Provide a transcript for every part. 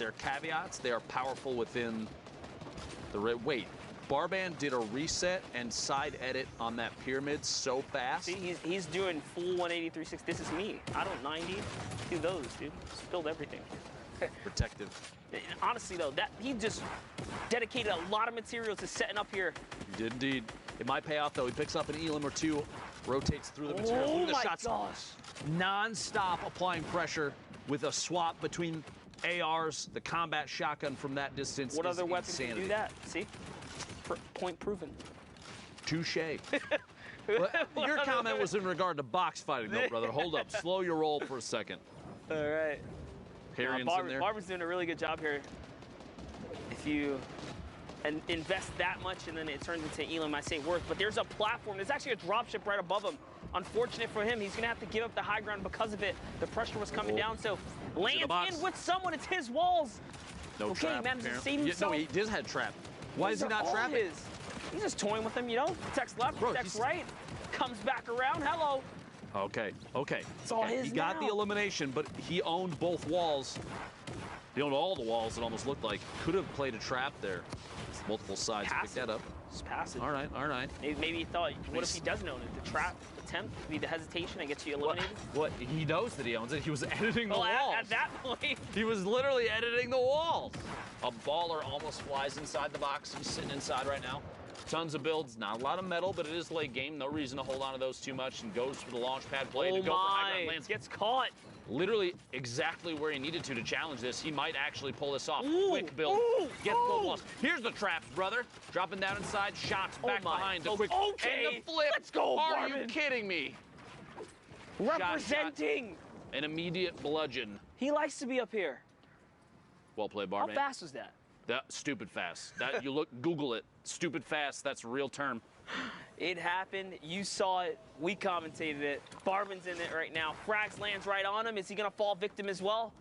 are caveats. They are powerful within the... Wait, Barband did a reset and side edit on that pyramid so fast. See, he's doing full 180, 360. This is me. I don't 90. Do those, dude. Spilled everything. Protective. Honestly, though, that he just dedicated a lot of material to setting up here. He did indeed. It might pay off, though. He picks up an elim or two, rotates through the material. Oh, the my shots gosh. non-stop applying pressure with a swap between ARs, the combat shotgun from that distance. What other weapons can insanity. do that? See? Point proven. Touche. Your comment was in regard to box fighting, though, brother. Hold up. Slow your roll for a second. All right. Parion's in there. Barber's doing a really good job here. If you invest that much and then it turns into elim, I say worth. But there's a platform. There's actually a dropship right above him. Unfortunate for him, he's going to have to give up the high ground because of it. The pressure was coming down, so lands in with someone. It's his walls. No okay, trap. man, to save himself. No, he does have trap. Why is he not trapping? He's just toying with him, you know? Protects left, protects right. Comes back around. Hello. Okay. It's all his He got now. the elimination, but he owned both walls. He owned all the walls, it almost looked like. Could have played a trap there. Multiple sides to pick that up. Just passive. All right. Maybe he thought, what if he doesn't own it? The trap attempt, be the hesitation and gets you eliminated? What? He knows that he owns it. He was editing the walls. At that point. He was literally editing the walls. A baller almost flies inside the box. He's sitting inside right now. Tons of builds, not a lot of metal, but it is late game. No reason to hold on to those too much, and goes for the launch pad play to go for high ground lands. Gets caught. Literally exactly where he needed to challenge this. He might actually pull this off. Quick build. Get the loss. Here's the traps, brother. Dropping down inside, shots back behind. The quick and the flip. Let's go, Are you kidding me? Representing. An immediate bludgeon. He likes to be up here. Well played, Barman. How fast was that? That stupid fast. That you look, Google it. Stupid fast. That's a real term. It happened. You saw it. We commentated it. Barman's in it right now. Frags lands right on him. Is he gonna fall victim as well?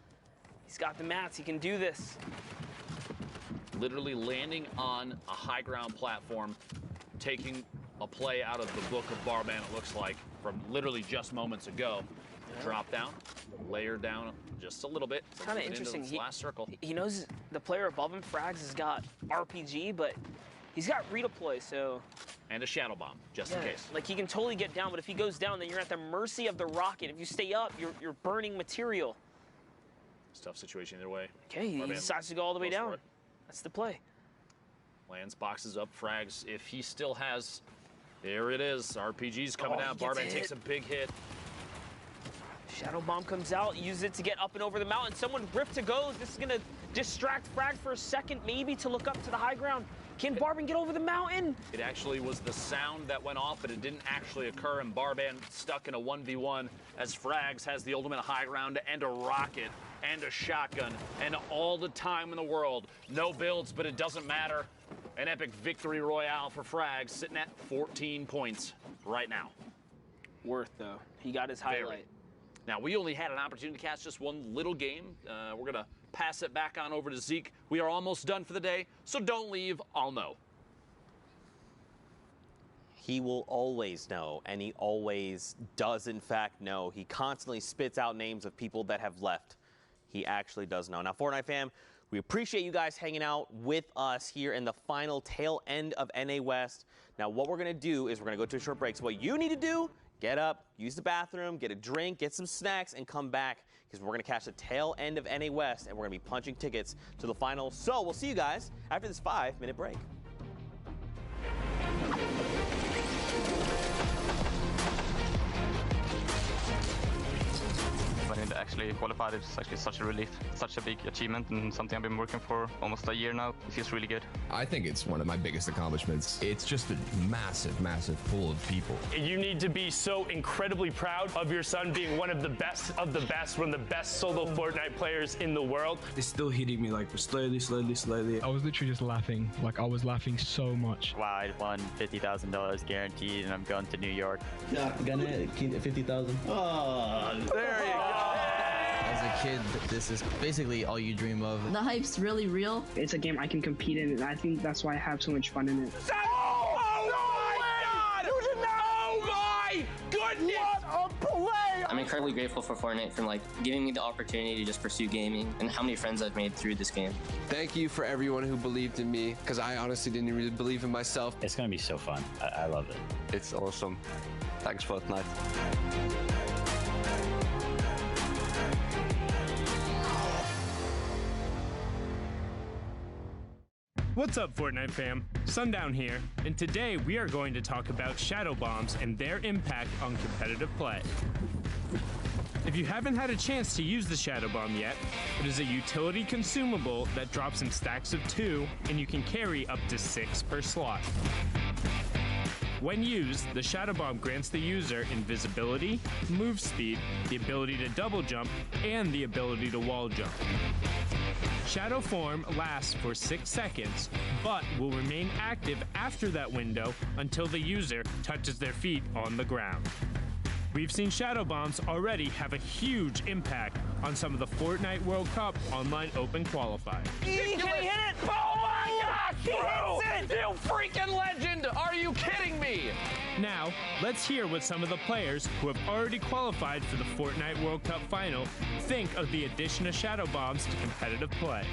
He's got the mats. He can do this. Literally landing on a high ground platform, taking a play out of the book of Barman. It looks like from literally just moments ago. Yeah. Drop down, layer down just a little bit. It's kind of interesting. Last circle. He knows the player above him, Frags, has got RPG, but he's got redeploy, so. And a shadow bomb, just in case. Like he can totally get down, but if he goes down, then you're at the mercy of the rocket. If you stay up, you're burning material. It's a tough situation either way. Okay, he decides to go all the way down. That's the play. Lands, boxes up, Frags. If he still has, there it is. RPG's coming down. Barman takes a big hit. Shadow bomb comes out, use it to get up and over the mountain. Someone ripped to GoDz. This is gonna distract Frag for a second, maybe to look up to the high ground. Can Barban get over the mountain? It actually was the sound that went off, but it didn't actually occur, and Barban stuck in a 1v1 as Frags has the ultimate high ground and a rocket and a shotgun and all the time in the world. No builds, but it doesn't matter. An epic victory royale for Frags, sitting at 14 points right now. Worth, though. He got his highlight. Now, we only had an opportunity to catch just one little game. We're going to pass it back on over to Zeke. We are almost done for the day, so don't leave. I'll know. He will always know, and he always does, in fact, know. He constantly spits out names of people that have left. He actually does know. Now, Fortnite fam, we appreciate you guys hanging out with us here in the final tail end of NA West. Now, what we're going to do is we're going to go to a short break. So what you need to do, get up, use the bathroom, get a drink, get some snacks, and come back because we're going to catch the tail end of NA West, and we're going to be punching tickets to the final. So we'll see you guys after this 5-minute break. When it actually qualified, it's actually such a relief, such a big achievement, and something I've been working for almost a year now. It feels really good. I think it's one of my biggest accomplishments. It's just a massive, massive pool of people. You need to be so incredibly proud of your son being one of the best, one of the best solo Fortnite players in the world. It's still hitting me like slowly. I was literally just laughing. Like I was laughing so much. Wow, I won $50,000 guaranteed, and I'm going to New York. Yeah, gonna keep 50,000. Oh, there you go. As a kid, this is basically all you dream of. The hype's really real. It's a game I can compete in, and I think that's why I have so much fun in it. Oh my God! Oh my goodness! What a play! I I'm incredibly grateful for Fortnite for like giving me the opportunity to just pursue gaming and how many friends I've made through this game. Thank you for everyone who believed in me, because I honestly didn't really believe in myself. It's going to be so fun. I love it. It's awesome. Thanks, Fortnite. What's up, Fortnite fam? Sundown here, and today we are going to talk about shadow bombs and their impact on competitive play. If you haven't had a chance to use the shadow bomb yet, it is a utility consumable that drops in stacks of 2, and you can carry up to 6 per slot. When used, the shadow bomb grants the user invisibility, move speed, the ability to double jump, and the ability to wall jump. Shadow form lasts for 6 seconds, but will remain active after that window until the user touches their feet on the ground. We've seen shadow bombs already have a huge impact on some of the Fortnite World Cup online open qualifiers. Can he hit it? Oh my gosh, He bro! hits it! You freaking legend! Are you kidding me? Now, let's hear what some of the players who have already qualified for the Fortnite World Cup final think of the addition of shadow bombs to competitive play.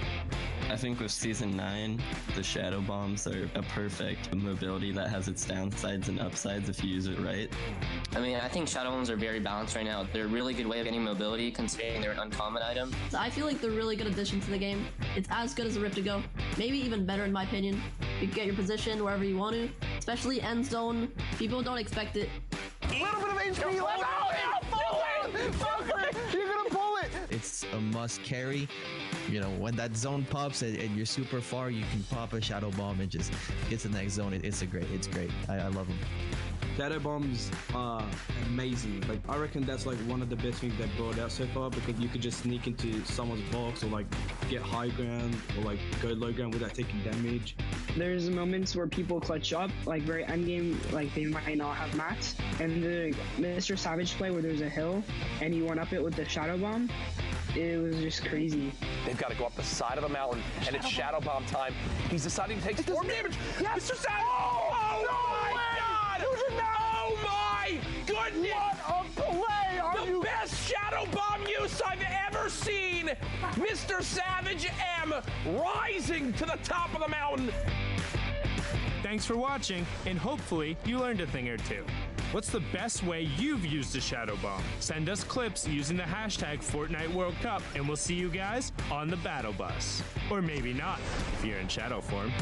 I think with Season 9, the shadow bombs are a perfect mobility that has its downsides and upsides if you use it right. I mean, I think shadow bombs are very balanced right now. They're a really good way of getting mobility considering they're an uncommon item. I feel like they're a really good addition to the game. It's as good as a Rift to Go, maybe even better in my opinion. You can get your position wherever you want to, especially end zone. People don't expect it. A little bit of HP left. You're gonna pull it. It's a must carry. You know, when that zone pops and you're super far, you can pop a shadow bomb and just get to the next zone. It's great. I love them. Shadow bombs are amazing. Like, I reckon that's like one of the best things they brought out so far, because you could just sneak into someone's box or like get high ground or like go low ground without taking damage. There's moments where people clutch up, like very end game, like they might not have mats, and the Mr. Savage play where there's a hill and you run up it with the shadow bomb. It was just crazy. They've got to go up the side of the mountain, and it's shadow bomb time. He's deciding to take storm damage. Yes. Mr. Savage! Oh my God! Oh my goodness! What a play! The best shadow bomb use I've ever seen! Mr. Savage M rising to the top of the mountain. Thanks for watching, and hopefully you learned a thing or two. What's the best way you've used a shadow bomb? Send us clips using the hashtag Fortnite World Cup, and we'll see you guys on the battle bus. Or maybe not, if you're in shadow form.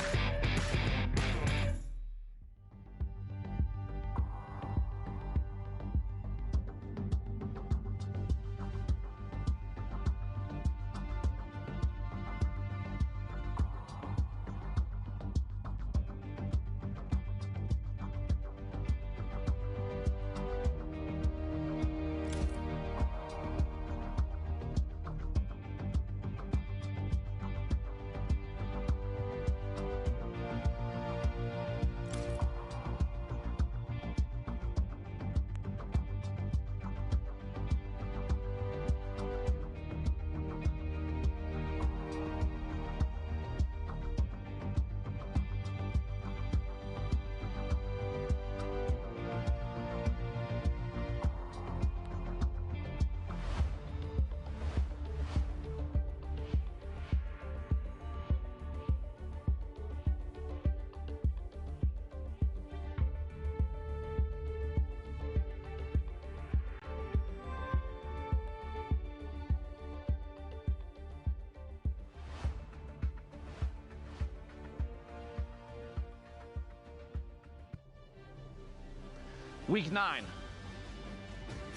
Week 9,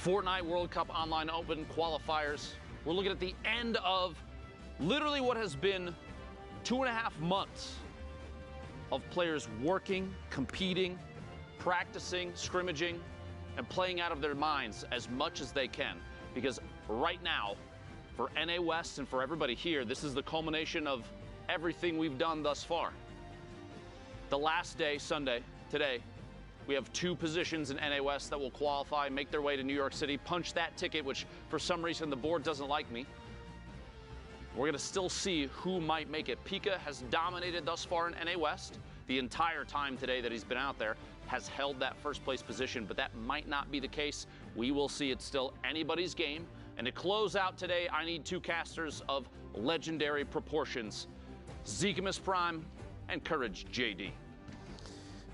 Fortnite World Cup Online Open qualifiers. We're looking at the end of literally what has been 2.5 months of players working, competing, practicing, scrimmaging, and playing out of their minds as much as they can. Because right now, for NA West and for everybody here, this is the culmination of everything we've done thus far. The last day, Sunday, today, we have 2 positions in NA West that will qualify, make their way to New York City, punch that ticket, which for some reason the board doesn't like me. We're gonna still see who might make it. Pika has dominated thus far in NA West. The entire time today that he's been out there has held that first place position, but that might not be the case We will see. It's still anybody's game. And to close out today, I need two casters of legendary proportions, Zekimus Prime and Courage JD.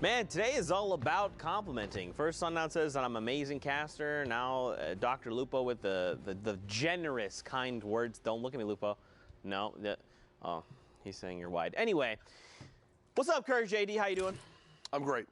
Man, today is all about complimenting. First, Sundown says that I'm an amazing caster. Now, Dr. Lupo with the generous, kind words. Don't look at me, Lupo. No. Oh, he's saying you're wide. Anyway, what's up, Courage JD? How you doing? I'm great.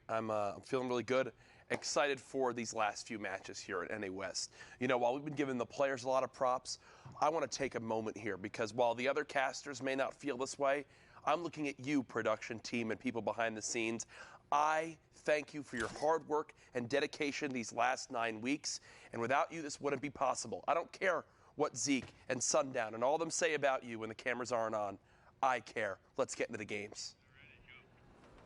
I'm feeling really good. Excited for these last few matches here at NA West. You know, while we've been giving the players a lot of props, I want to take a moment here because while the other casters may not feel this way, I'm looking at you, production team, and people behind the scenes. I thank you for your hard work and dedication these last 9 weeks. And without you, this wouldn't be possible. I don't care what Zeke and Sundown and all of them say about you when the cameras aren't on. I care. Let's get into the games.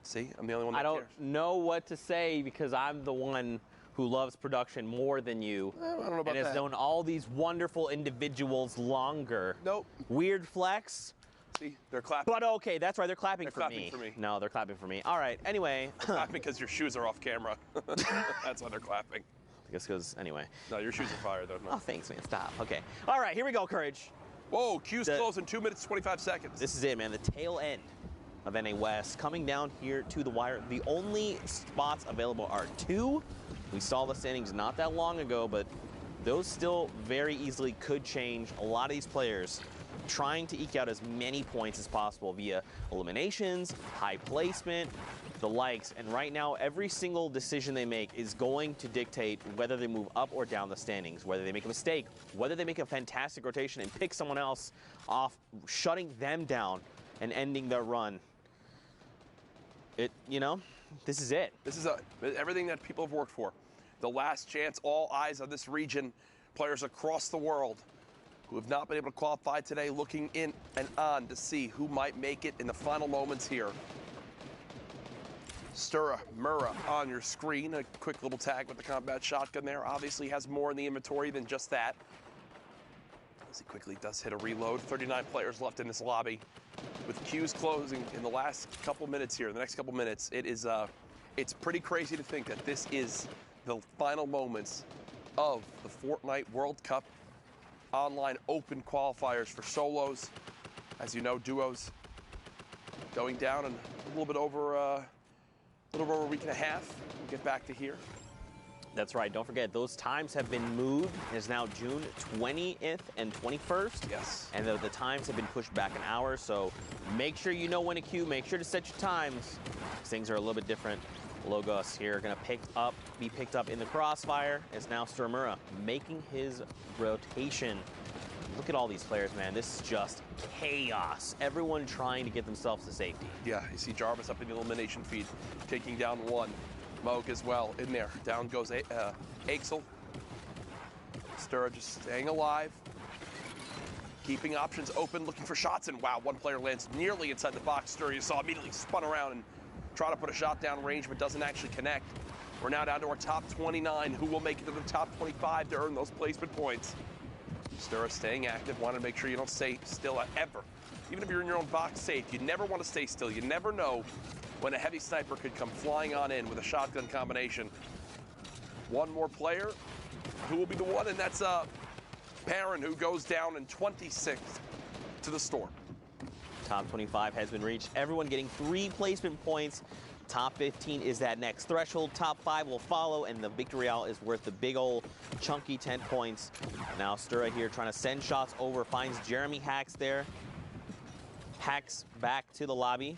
See, I'm the only one that cares. I don't know what to say because I'm the one who loves production more than you. I don't know about that. And has known all these wonderful individuals longer. Nope. Weird flex. See, they're clapping. But okay, that's right. They're clapping for me. They're clapping for me. No, they're clapping for me. All right. Anyway. They're clapping because your shoes are off camera. That's why they're clapping. I guess because, anyway. No, your shoes are fire, though. No. Oh, thanks, man. Stop. Okay. All right, here we go, Courage. Whoa, queue's closed in 2 minutes, 25 seconds. This is it, man. The tail end of NA West coming down here to the wire. The only spots available are 2. We saw the standings not that long ago, but those still very easily could change. A lot of these players trying to eke out as many points as possible via eliminations, high placement, the likes. And right now, every single decision they make is going to dictate whether they move up or down the standings, whether they make a mistake, whether they make a fantastic rotation and pick someone else off, shutting them down and ending their run. This is it. This is everything that people have worked for. The last chance, all eyes on this region, players across the world who have not been able to qualify today, looking in and on to see who might make it in the final moments here. Stura Mura on your screen. A quick little tag with the combat shotgun there. Obviously has more in the inventory than just that. As he quickly does hit a reload. 39 players left in this lobby. With queues closing in the last couple minutes here, the next couple minutes, it's pretty crazy to think that this is the final moments of the Fortnite World Cup online open qualifiers for solos. As you know, duos going down in a little bit over a week and a half. We'll get back to here. That's right. Don't forget, those times have been moved. It's now June 20th and 21st. Yes. And the times have been pushed back an hour, so make sure you know when to queue. Make sure to set your times. Things are a little bit different. Logos here going to be picked up in the crossfire. It's now Sturmura making his rotation. Look at all these players, man. This is just chaos. Everyone trying to get themselves to safety. Yeah, you see Jarvis up in the elimination feed, taking down one. Moog as well in there. Down goes Axel. Stura just staying alive. Keeping options open, looking for shots. And wow, one player lands nearly inside the box. Stura, you saw, immediately spun around and try to put a shot down range, but doesn't actually connect. We're now down to our top 29. Who will make it to the top 25 to earn those placement points? Stura staying active. Want to make sure you don't stay still ever. Even if you're in your own box safe, you never want to stay still. You never know when a heavy sniper could come flying on in with a shotgun combination. One more player. Who will be the one? And that's Perrin, who goes down in 26th to the storm. Top 25 has been reached. Everyone getting 3 placement points. Top 15 is that next threshold. Top 5 will follow, and the victory royale is worth the big old chunky 10 points. Now Stura here trying to send shots over, finds Jeremy Hacks there. Hacks back to the lobby.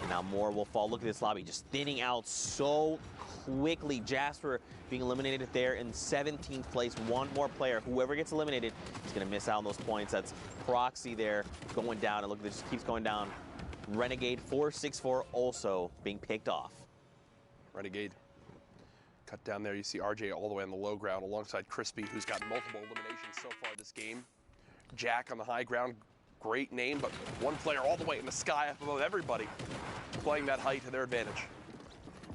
And now more will fall. Look at this lobby just thinning out so quickly. Jasper being eliminated there in 17th place. One more player. Whoever gets eliminated is going to miss out on those points. That's Proxy there going down. And look, it just keeps going down. Renegade 464 also being picked off. Renegade cut down there. You see RJ all the way on the low ground alongside Crispy, who's got multiple eliminations so far this game. Jack on the high ground. Great name, but one player all the way in the sky up above everybody, playing that height to their advantage.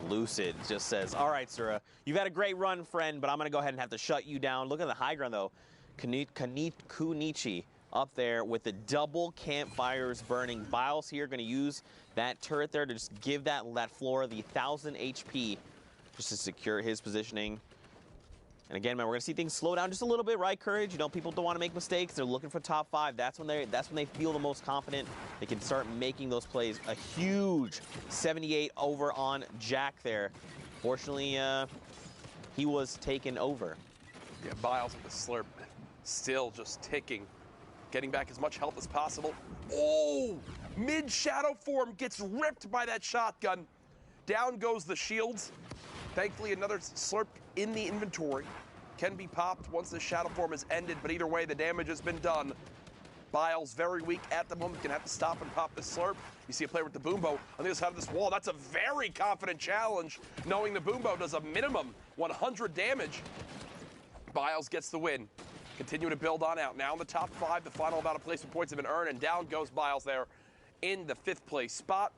Lucid just says, all right, Sura, you've had a great run, friend, but I'm going to go ahead and have to shut you down. Look at the high ground, though. Kunichi up there with the double campfires burning. Biles here going to use that turret there to just give that floor the 1,000 HP just to secure his positioning. And again, man, we're gonna see things slow down just a little bit, right? Courage. You know, people don't want to make mistakes. They're looking for top 5. That's when they feel the most confident. They can start making those plays. A huge 78 over on Jack there. Fortunately, he was taken over. Yeah, Biles with the slurp, still just ticking, getting back as much health as possible. Oh, mid-shadow form gets ripped by that shotgun. Down goes the shields. Thankfully, another slurp in the inventory can be popped once the shadow form is ended, but either way, the damage has been done. Biles very weak at the moment, gonna have to stop and pop the slurp. You see a player with the boombo on the other side of this wall. That's a very confident challenge, knowing the boombo does a minimum 100 damage. Biles gets the win. Continue to build on out. Now in the top 5, the final amount of placement points have been earned, and down goes Biles there in the 5th place spot.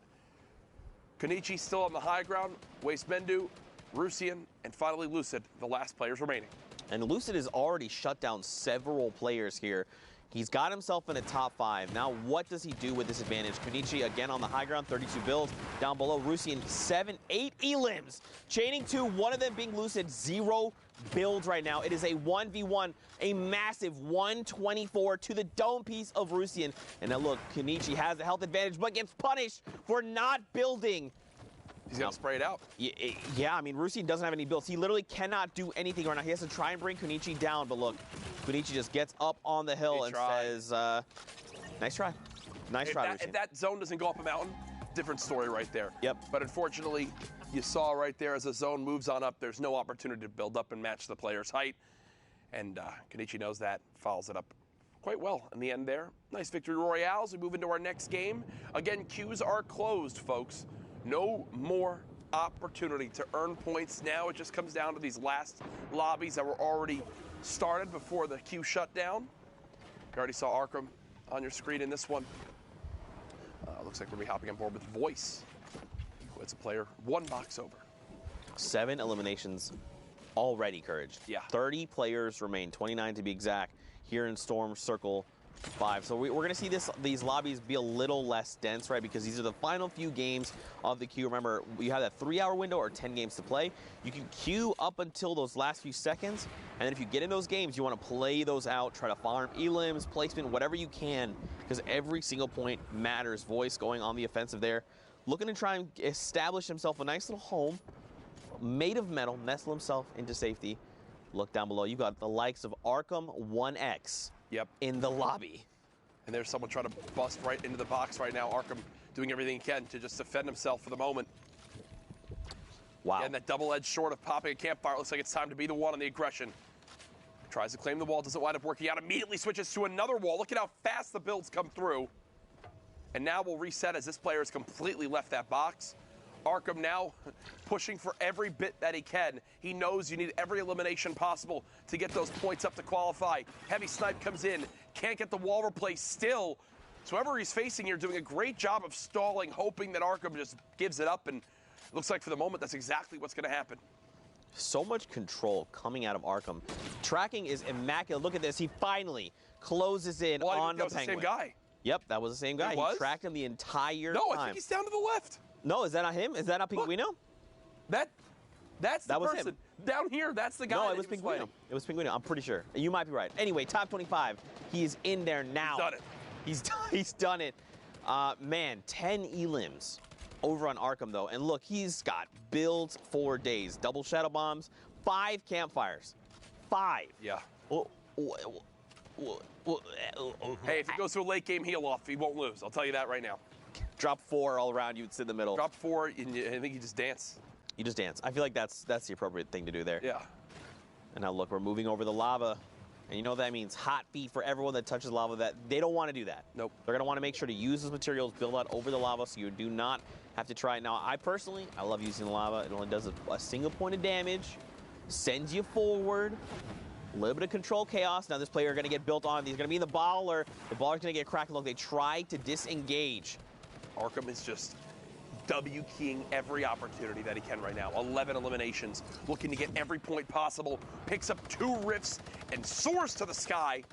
Konichi still on the high ground. Waste Mendu, Rusian, and finally Lucid, the last players remaining. And Lucid has already shut down several players here. He's got himself in a top 5. Now, what does he do with this advantage? Konichi again on the high ground, 32 builds. Down below, Rusian, 7, 8 elims. Chaining 2, one of them being Lucid, 0 builds right now. It is a 1v1, a massive 124 to the dome piece of Rusian. And now look, Konichi has the health advantage, but gets punished for not building. He's going to spray it out. Yeah, I mean, Rusian doesn't have any builds. He literally cannot do anything right now. He has to try and bring Konichi down, but look, Konichi just gets up on the hill and says, nice try. Nice try, Rusian. If that zone doesn't go up a mountain, different story right there. Yep. But unfortunately, you saw right there as the zone moves on up, there's no opportunity to build up and match the player's height. And Konichi knows that, follows it up quite well in the end there. Nice victory royale as we move into our next game. Again, queues are closed, folks. No more opportunity to earn points. Now it just comes down to these last lobbies that were already started before the queue shut down. You already saw Arkham on your screen in this one. Looks like we're going to be hopping on board with Voice, who is a player 1 box over. 7 eliminations already, Courage. Yeah. 30 players remain, 29 to be exact, here in Storm Circle 5. So we're going to see these lobbies be a little less dense, right? Because these are the final few games of the queue. Remember, you have that 3-hour window or 10 games to play. You can queue up until those last few seconds, and then if you get in those games, you want to play those out, try to farm elims, placement, whatever you can, because every single point matters. Voice going on the offensive there, looking to try and establish himself a nice little home made of metal, nestle himself into safety. Look down below. You got the likes of Arkham 1X. Yep. In the lobby. And there's someone trying to bust right into the box right now. Arkham doing everything he can to just defend himself for the moment. Wow. And that double-edged sword of popping a campfire. Looks like it's time to be the one on the aggression. Tries to claim the wall, doesn't wind up working out. Immediately switches to another wall. Look at how fast the builds come through. And now we'll reset as this player has completely left that box. Arkham now pushing for every bit that he can. He knows you need every elimination possible to get those points up to qualify. Heavy snipe comes in, can't get the wall replaced still. So whoever he's facing here doing a great job of stalling, hoping that Arkham just gives it up, and it looks like for the moment that's exactly what's going to happen. So much control coming out of Arkham. Tracking is immaculate. Look at this. He finally closes in on the Penguin. That was the same guy. Yep, that was the same guy. It was? He tracked him the entire time. No, I think he's down to the left. No, is that not him? Is that not Pinguino? That's the person. Him. Down here, that's the guy. No, it was Pinguino. It was Pinguino. I'm pretty sure. You might be right. Anyway, top 25. He is in there now. He's done it. He's done it. Man, 10 elims over on Arkham, though. And look, he's got builds for days. Double shadow bombs, 5 campfires. 5. Yeah. Hey, if it goes to a late game heal off, he won't lose. I'll tell you that right now. Drop 4 all around, you'd sit in the middle. Drop 4, and I think you just dance. You just dance. I feel like that's the appropriate thing to do there. Yeah. And now look, we're moving over the lava. And you know what that means? Hot feet for everyone that touches lava. That they don't want to do that. Nope. They're going to want to make sure to use those materials, build out over the lava, so you do not have to try it. Now, I love using the lava. It only does a single point of damage, sends you forward. A little bit of control chaos. Now this player is going to get built on. He's going to be in the baller. The baller's going to get cracked. Look, they try to disengage. Arkham is just W-keying every opportunity that he can right now. 11 eliminations, looking to get every point possible. Picks up 2 rifts and soars to the sky.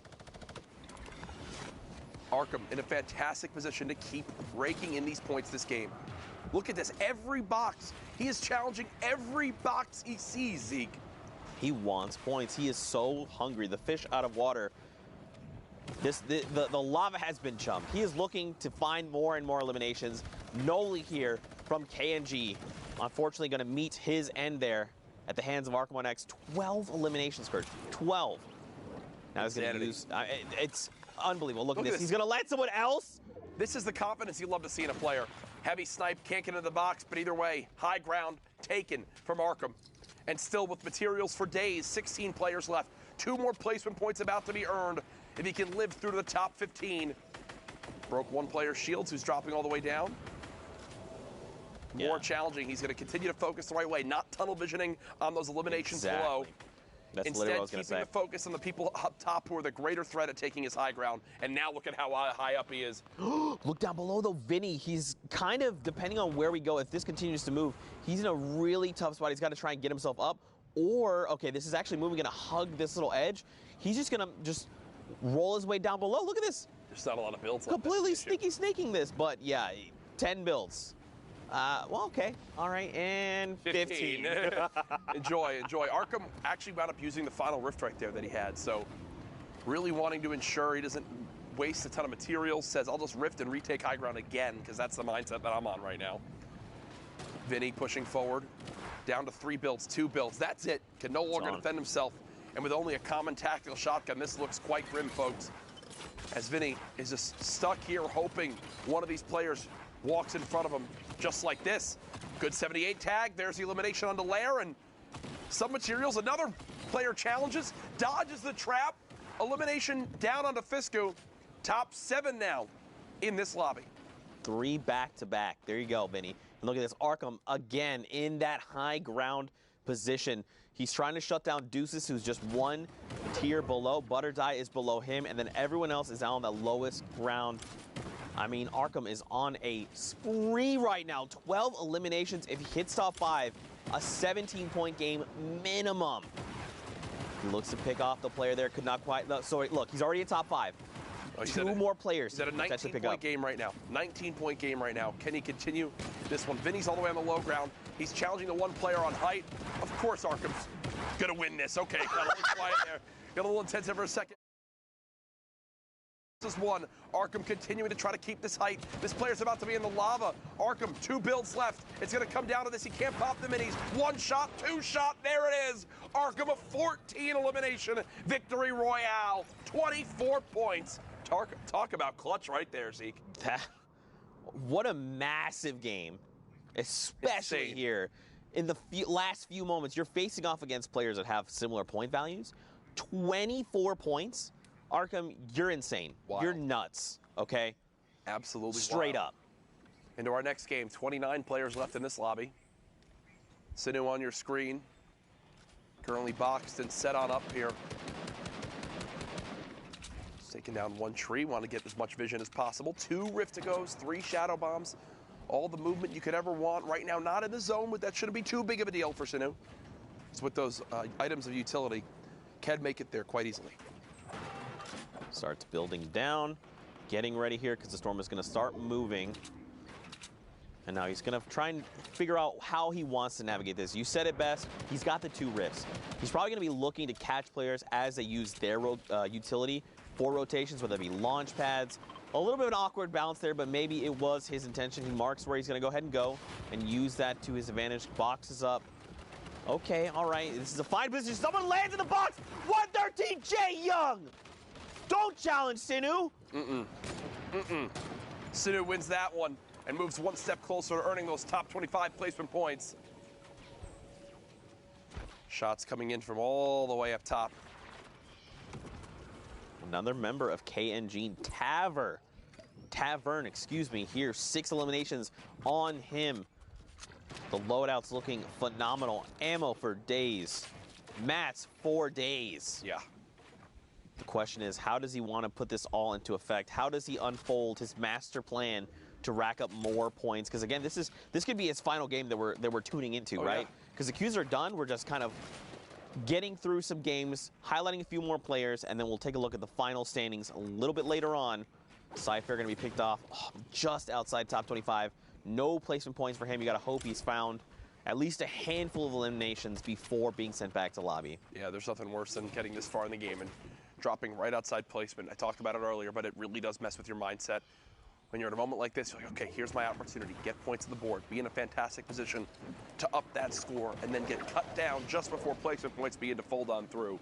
Arkham in a fantastic position to keep raking in these points this game. Look at this, every box. He is challenging every box he sees, Zeke. He wants points. He is so hungry. The fish out of water. The lava has been chumped. He is looking to find more and more eliminations. Noli here from KNG. Unfortunately, going to meet his end there at the hands of Arkham1X. 12 eliminations, Kurt. 12. Now he's going to use... it's unbelievable. Look at this. He's going to let someone else. This is the confidence you love to see in a player. Heavy snipe, can't get into the box, but either way, high ground taken from Arkham. And still with materials for days, 16 players left. 2 more placement points about to be earned if he can live through to the top 15. Broke 1 player's shields, who's dropping all the way down. More challenging. He's going to continue to focus the right way, not tunnel visioning on those eliminations below. That's Instead, literally what I was going to say. keeping the focus on the people up top who are the greater threat at taking his high ground. And now look at how high up he is. Look down below, though, Vinny. He's kind of, depending on where we go, if this continues to move, he's in a really tough spot. He's got to try and get himself up. Or, okay, this is actually moving, going to hug this little edge. He's just going to just roll his way down below. Look at this. There's not a lot of builds. Completely snaking this. But, yeah, 10 builds. Well, okay. All right, and 15. Enjoy. Arkham actually wound up using the final rift right there that he had, so really wanting to ensure he doesn't waste a ton of materials, says, I'll just rift and retake high ground again, because that's the mindset that I'm on right now. Vinny pushing forward, down to 3 builds, 2 builds. That's it. Can no longer defend himself, and with only a common tactical shotgun, this looks quite grim, folks, as Vinny is just stuck here hoping one of these players walks in front of him just like this. Good 78 tag. There's the elimination onto Lair, and some materials. Another player challenges, dodges the trap. Elimination down onto Fisku. Top 7 now in this lobby. 3 back-to-back. There you go, Vinny. And look at this. Arkham again in that high ground position. He's trying to shut down Deuces, who's just 1 tier below. Butterdie is below him, and then everyone else is out on the lowest ground. I mean, Arkham is on a spree right now. 12 eliminations. If he hits top 5, a 17-point game minimum. He looks to pick off the player there. Could not quite. No, sorry, look, he's already in top 5. Oh, 2 more players. He's at a 19-point game right now. 19-point game right now. Can he continue this one? Vinny's all the way on the low ground. He's challenging the 1 player on height. Of course, Arkham's going to win this. Okay, got a little quiet there. Got a little intensive for a second. This is 1. Arkham continuing to try to keep this height. This player's about to be in the lava. Arkham, 2 builds left. It's going to come down to this. He can't pop the minis. 1 shot, 2 shot. There it is. Arkham, a 14 elimination victory royale. 24 points. Talk about clutch right there, Zeke. What a massive game, especially here. In the last few moments, you're facing off against players that have similar point values. 24 points. Arkham, you're insane. Wow. You're nuts, okay? Absolutely Straight wild. up. Into our next game, 29 players left in this lobby. Sinu on your screen. Currently boxed and set on up here. He's taking down 1 tree, want to get as much vision as possible. 2 Rift-to-Goes, 3 Shadow Bombs. All the movement you could ever want. Right now, not in the zone, but that shouldn't be too big of a deal for Sinu. It's with those items of utility, can make it there quite easily. Starts building down, getting ready here because the storm is going to start moving. And now he's going to try and figure out how he wants to navigate this. You said it best. He's got the 2 rifts. He's probably going to be looking to catch players as they use their utility for rotations, whether it be launch pads. A little bit of an awkward bounce there, but maybe it was his intention. He marks where he's going to go ahead and go and use that to his advantage. Boxes up. Okay, all right. This is a fine position. Someone lands in the box. 113, Jay Young. Don't challenge Sinu. Sinu wins that one and moves 1 step closer to earning those top 25 placement points. Shots coming in from all the way up top. Another member of KNG, Tavern, excuse me, here. 6 eliminations on him. The loadout's looking phenomenal. Ammo for days. Mats for days. Yeah. The question is, how does he want to put this all into effect? How does he unfold his master plan to rack up more points? Because again, this could be his final game that we're tuning into, right? Because the queues are done. We're just kind of getting through some games, highlighting a few more players, and then we'll take a look at the final standings a little bit later on. Cypher going to be picked off just outside top 25. No placement points for him. You got to hope he's found at least a handful of eliminations before being sent back to lobby. Yeah, there's nothing worse than getting this far in the game and dropping right outside placement. I talked about it earlier, but it really does mess with your mindset. When you're in a moment like this, you're like, okay, here's my opportunity. Get points on the board, be in a fantastic position to up that score, and then get cut down just before placement points begin to fold on through.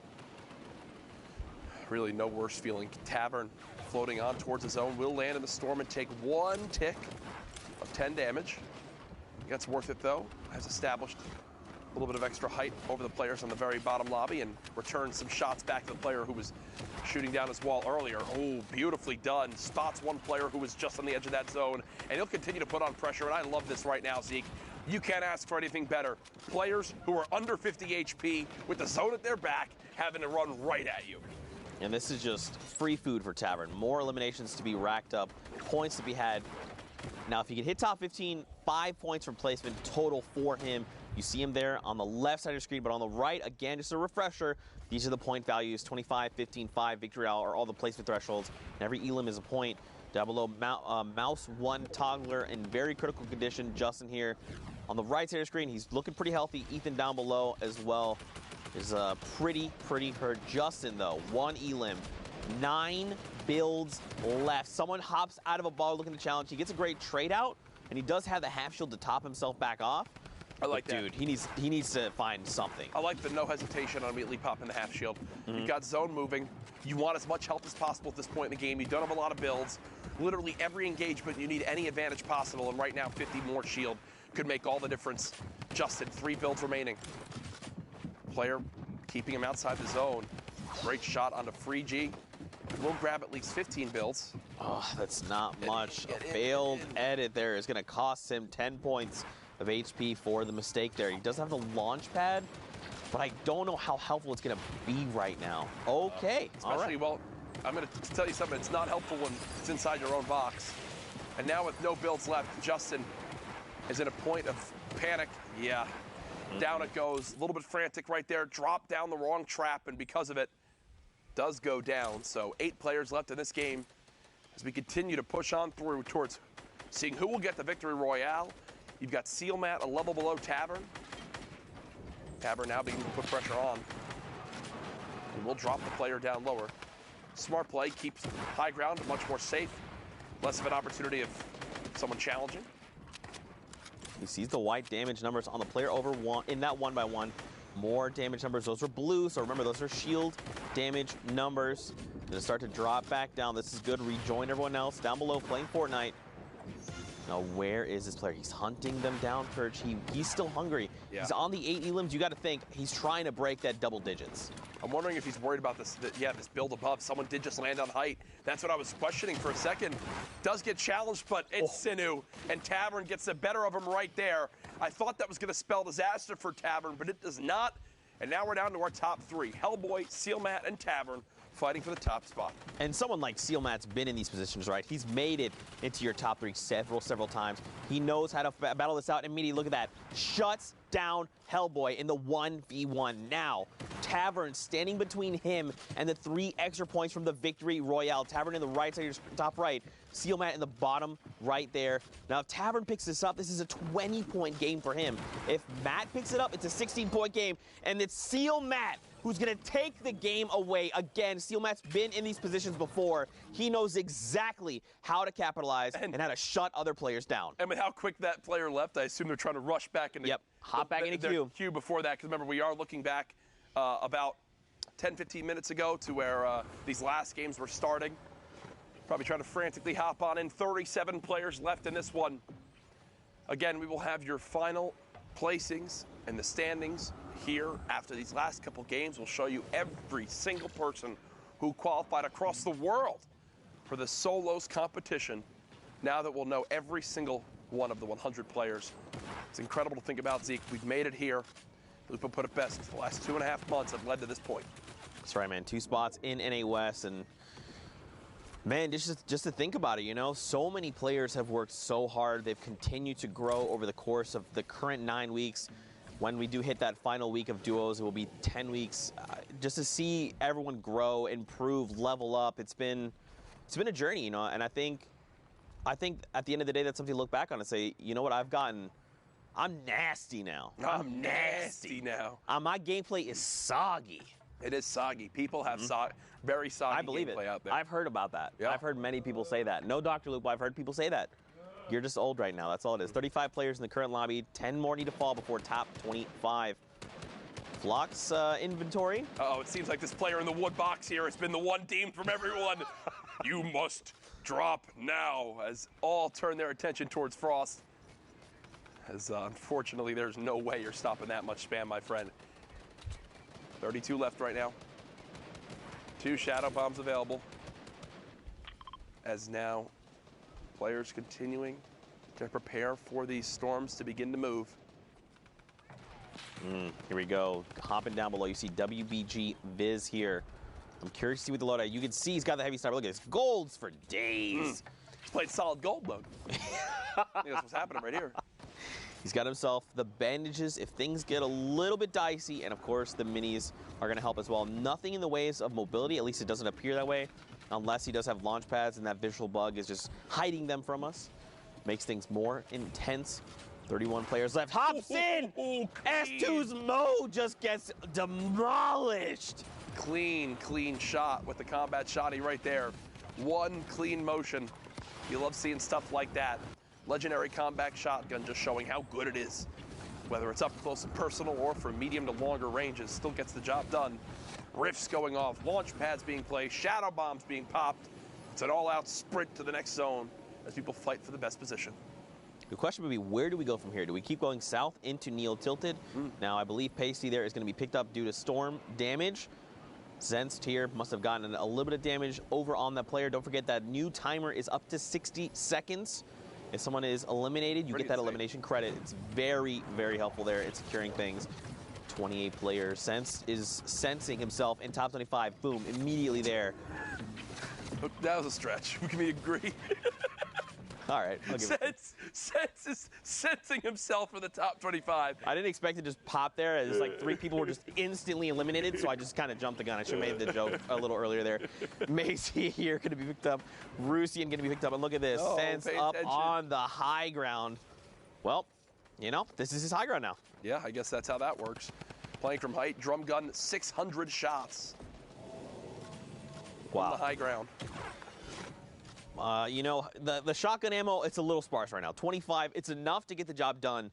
Really no worse feeling. Tavern floating on towards the zone, will land in the storm and take 1 tick of 10 damage. That's worth it though. Has established a little bit of extra height over the players on the very bottom lobby and returned some shots back to the player who was shooting down his wall earlier. Oh, beautifully done. Spots one player who was just on the edge of that zone, and he'll continue to put on pressure, and I love this right now, Zeke. You can't ask for anything better. Players who are under 50 HP with the zone at their back having to run right at you. And this is just free food for Tavern. More eliminations to be racked up, points to be had. Now, if he can hit top 15, 5 points from placement total for him. You see him there on the left side of your screen, but on the right, again, just a refresher, these are the point values, 25, 15, 5, victory hour, are all the placement thresholds. And every elim is a point. Down below, Mouse 1 Toggler in very critical condition. Justin here on the right side of your screen, he's looking pretty healthy. Ethan down below as well is pretty hurt. Justin, though, 1 elim, 9 builds left. Someone hops out of a ball looking to challenge. He gets a great trade out, and he does have the half shield to top himself back off. I like that. Dude, he needs to find something. I like the no hesitation on immediately popping the half shield. You've got zone moving. You want as much help as possible at this point in the game. You don't have a lot of builds. Literally every engagement, you need any advantage possible, and right now 50 more shield could make all the difference. Justin, 3 builds remaining. Player keeping him outside the zone. Great shot onto Free G. We'll grab at least 15 builds. Oh, that's not much. A failed edit there is going to cost him 10 points of HP for the mistake there. He does have the launch pad, but I don't know how helpful it's going to be right now. Okay, especially, well, I'm going to tell you something. It's not helpful when it's inside your own box. And now with no builds left, Justin is in a point of panic. Yeah, down it goes. A little bit frantic right there. Dropped down the wrong trap, and because of it, does go down. So 8 players left in this game as we continue to push on through towards seeing who will get the victory royale. You've got Sealmat a level below Tavern. Tavern now beginning to put pressure on. And we'll drop the player down lower. Smart play, keeps high ground, much more safe. Less of an opportunity of someone challenging. He sees the white damage numbers on the player over one in that 1x1. More damage numbers, those are blue, so remember those are shield damage numbers. Gonna start to drop back down. This is good. Rejoin everyone else down below playing Fortnite. Now, where is this player? He's hunting them down, Kirch. He's still hungry. Yeah. He's on the 8 elims. You got to think he's trying to break that double digits. I'm wondering if he's worried about this. This build above. Someone did just land on height. That's what I was questioning for a second. Does get challenged, but it's Sinew, and Tavern gets the better of him right there. I thought that was going to spell disaster for Tavern, but it does not. And now we're down to our top 3. Hellboy, Sealmat, and Tavern fighting for the top spot. And someone like Sealmat's been in these positions, right? He's made it into your top 3 several times. He knows how to battle this out. Immediately, look at that. Shuts down Hellboy in the 1v1. Now, Tavern standing between him and the 3 extra points from the victory royale. Tavern in the right side of your top right. Sealmat in the bottom right there. Now, if Tavern picks this up, this is a 20-point game for him. If Matt picks it up, it's a 16-point game. And it's Sealmat who's going to take the game away. Again, Sealmat's been in these positions before. He knows exactly how to capitalize and how to shut other players down. And with how quick that player left, I assume they're trying to rush back into hop back into queue before that. Because remember, we are looking back about 10-15 minutes ago to where these last games were starting. Probably trying to frantically hop on in. 37 players left in this one. Again, we will have your final placings and the standings here after these last couple games. We'll show you every single person who qualified across the world for the solos competition. Now that we'll know every single one of the 100 players. It's incredible to think about, Zeke. We've made it here. Lupa put it best. The last 2.5 months have led to this point. That's right, man. 2 spots in NA West, and man, just to think about it, you know, so many players have worked so hard. They've continued to grow over the course of the current 9 weeks. When we do hit that final week of duos, it will be 10 weeks. Just to see everyone grow, improve, level up, it's been a journey, you know. And I think at the end of the day, that's something to look back on and say, you know what, I've gotten I'm nasty now. I'm nasty now. My gameplay is soggy. It is soggy. People have very soggy gameplay out there. I've heard about that. Yeah. I've heard many people say that. No Dr. Luke, but I've heard people say that. You're just old right now. That's all it is. 35 players in the current lobby. 10 more need to fall before top 25. Flock's inventory. Uh-oh, it seems like this player in the wood box here has been the one deemed from everyone. You must drop now, as all turn their attention towards Frost. As unfortunately, there's no way you're stopping that much spam, my friend. 32 left right now. 2 shadow bombs available. As now, players continuing to prepare for these storms to begin to move. Here we go. Hopping down below, you see WBG Viz here. I'm curious to see what the loadout. You can see he's got the heavy sniper. Look at this. Golds for days. He's played solid gold mode. I think that's what's happening right here. He's got himself the bandages if things get a little bit dicey, and of course the minis are going to help as well. Nothing in the ways of mobility, at least it doesn't appear that way, unless he does have launch pads and that visual bug is just hiding them from us. Makes things more intense. 31 players left. Hops in! S2's Mo just gets demolished. Clean shot with the combat shotty right there. One clean motion. You love seeing stuff like that. Legendary combat shotgun just showing how good it is. Whether it's up close and personal or from medium to longer ranges, still gets the job done. Rifts going off, launch pads being placed, shadow bombs being popped. It's an all-out sprint to the next zone as people fight for the best position. The question would be, where do we go from here? Do we keep going south into Neil Tilted? Now, I believe Pasty there is going to be picked up due to storm damage. Zenst here must have gotten a little bit of damage over on that player. Don't forget that new timer is up to 60 seconds. If someone is eliminated, you get that elimination credit. It's very, very helpful there in securing things. 28 players. Sense is sensing himself in top 25. Boom, immediately there. That was a stretch. Can we agree? All right. Sense is sensing himself for the top 25. I didn't expect it to just pop there. It's like 3 people were just instantly eliminated, so I just kind of jumped the gun. I should have made the joke a little earlier there. Macy here going to be picked up. Rusian going to be picked up. And look at this. Sense up on the high ground. Well, you know, this is his high ground now. Yeah, I guess that's how that works. Playing from height, drum gun, 600 shots. Wow. On the high ground. You know, the shotgun ammo, it's a little sparse right now. 25, it's enough to get the job done,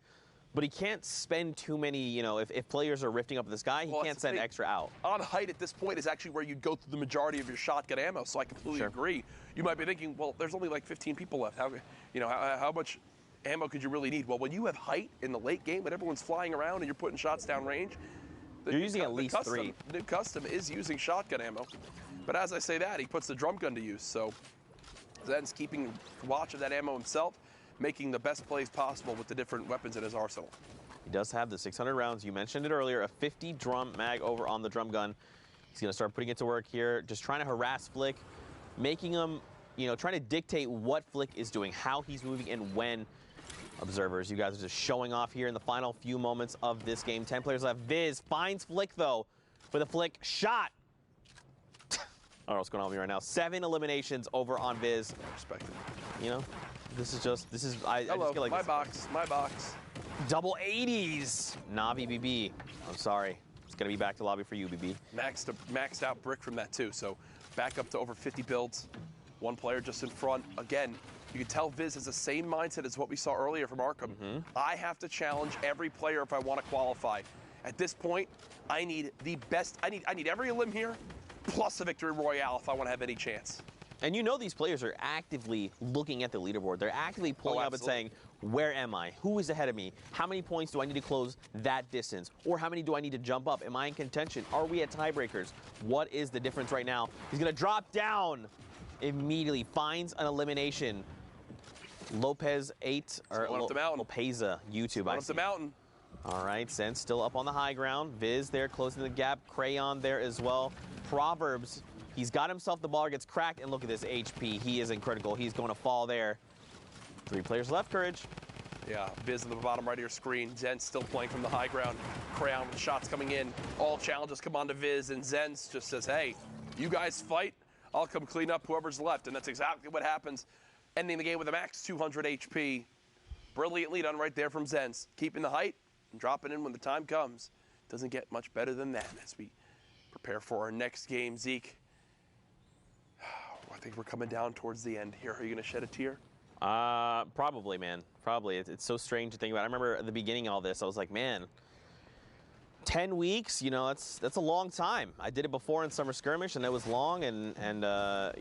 but he can't spend too many, you know, if players are rifting up this guy, he can't send extra out. On height at this point is actually where you'd go through the majority of your shotgun ammo, so I completely agree. You might be thinking, well, there's only like 15 people left. How much ammo could you really need? Well, when you have height in the late game, when everyone's flying around and you're putting shots down range, you're using at least 3. The custom is using shotgun ammo. But as I say that, he puts the drum gun to use, so Zen's keeping watch of that ammo himself, making the best plays possible with the different weapons in his arsenal. He does have the 600 rounds. You mentioned it earlier, a 50 drum mag over on the drum gun. He's going to start putting it to work here, just trying to harass Flick, making him, you know, trying to dictate what Flick is doing, how he's moving, and when. Observers, you guys are just showing off here in the final few moments of this game. 10 players left. Viz finds Flick, though, with a Flick shot. I don't know what's going on with me right now. 7 eliminations over on Viz. I respect it. You know, I just feel like my box. Double 80s. Navi BB. I'm sorry. It's going to be back to lobby for you, BB. Maxed out brick from that, too. So back up to over 50 builds. One player just in front. Again, you can tell Viz has the same mindset as what we saw earlier from Arkham. I have to challenge every player if I want to qualify. At this point, I need the best. I need every elim here, plus a victory royale if I want to have any chance. And you know these players are actively looking at the leaderboard. They're actively pulling up and saying, where am I? Who is ahead of me? How many points do I need to close that distance? Or how many do I need to jump up? Am I in contention? Are we at tiebreakers? What is the difference right now? He's going to drop down immediately, finds an elimination. Lopez 8, or Lopeza, YouTube, I see. Up the mountain. All right, Sense still up on the high ground. Viz there closing the gap. Crayon there as well. Proverbs, he's got himself, the ball gets cracked, and look at this HP. He isn't critical. He's going to fall there. 3 players left, Courage. Yeah, Viz in the bottom right of your screen. Zen's still playing from the high ground. Crayon with shots coming in. All challenges come on to Viz, and Zen's just says, hey, you guys fight. I'll come clean up whoever's left, and that's exactly what happens. Ending the game with a max 200 HP. Brilliantly done right there from Zenz. Keeping the height and dropping in when the time comes. Doesn't get much better than that as we prepare for our next game. Zeke, I think we're coming down towards the end here. Are you going to shed a tear? Probably, man. Probably. It's so strange to think about. I remember at the beginning of all this, I was like, man, 10 weeks, you know, that's a long time. I did it before in Summer Skirmish, and it was long, and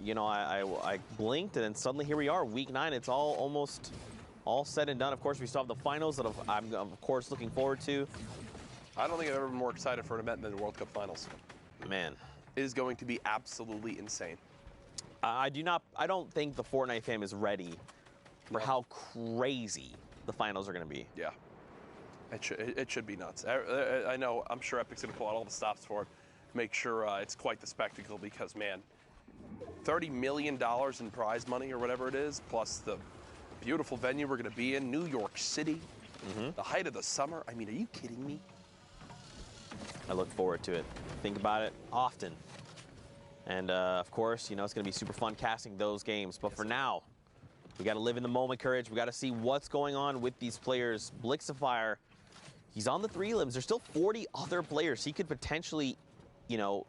you know, I blinked, and then suddenly here we are, week 9. It's almost all said and done. Of course, we still have the finals that I'm, of course, looking forward to. I don't think I've ever been more excited for an event than the World Cup Finals. Man. It is going to be absolutely insane. I don't think the Fortnite fam is ready for how crazy the finals are going to be. Yeah. It should be nuts. I'm sure Epic's going to pull out all the stops for it, make sure it's quite the spectacle because, man, $30 million in prize money or whatever it is, plus the beautiful venue we're going to be in, New York City, the height of the summer. I mean, are you kidding me? I look forward to it. Think about it often. And, of course, you know, it's going to be super fun casting those games. But for now, we got to live in the moment, Courage. We got to see what's going on with these players. Blixifier, he's on the 3 limbs. There's still 40 other players he could potentially, you know,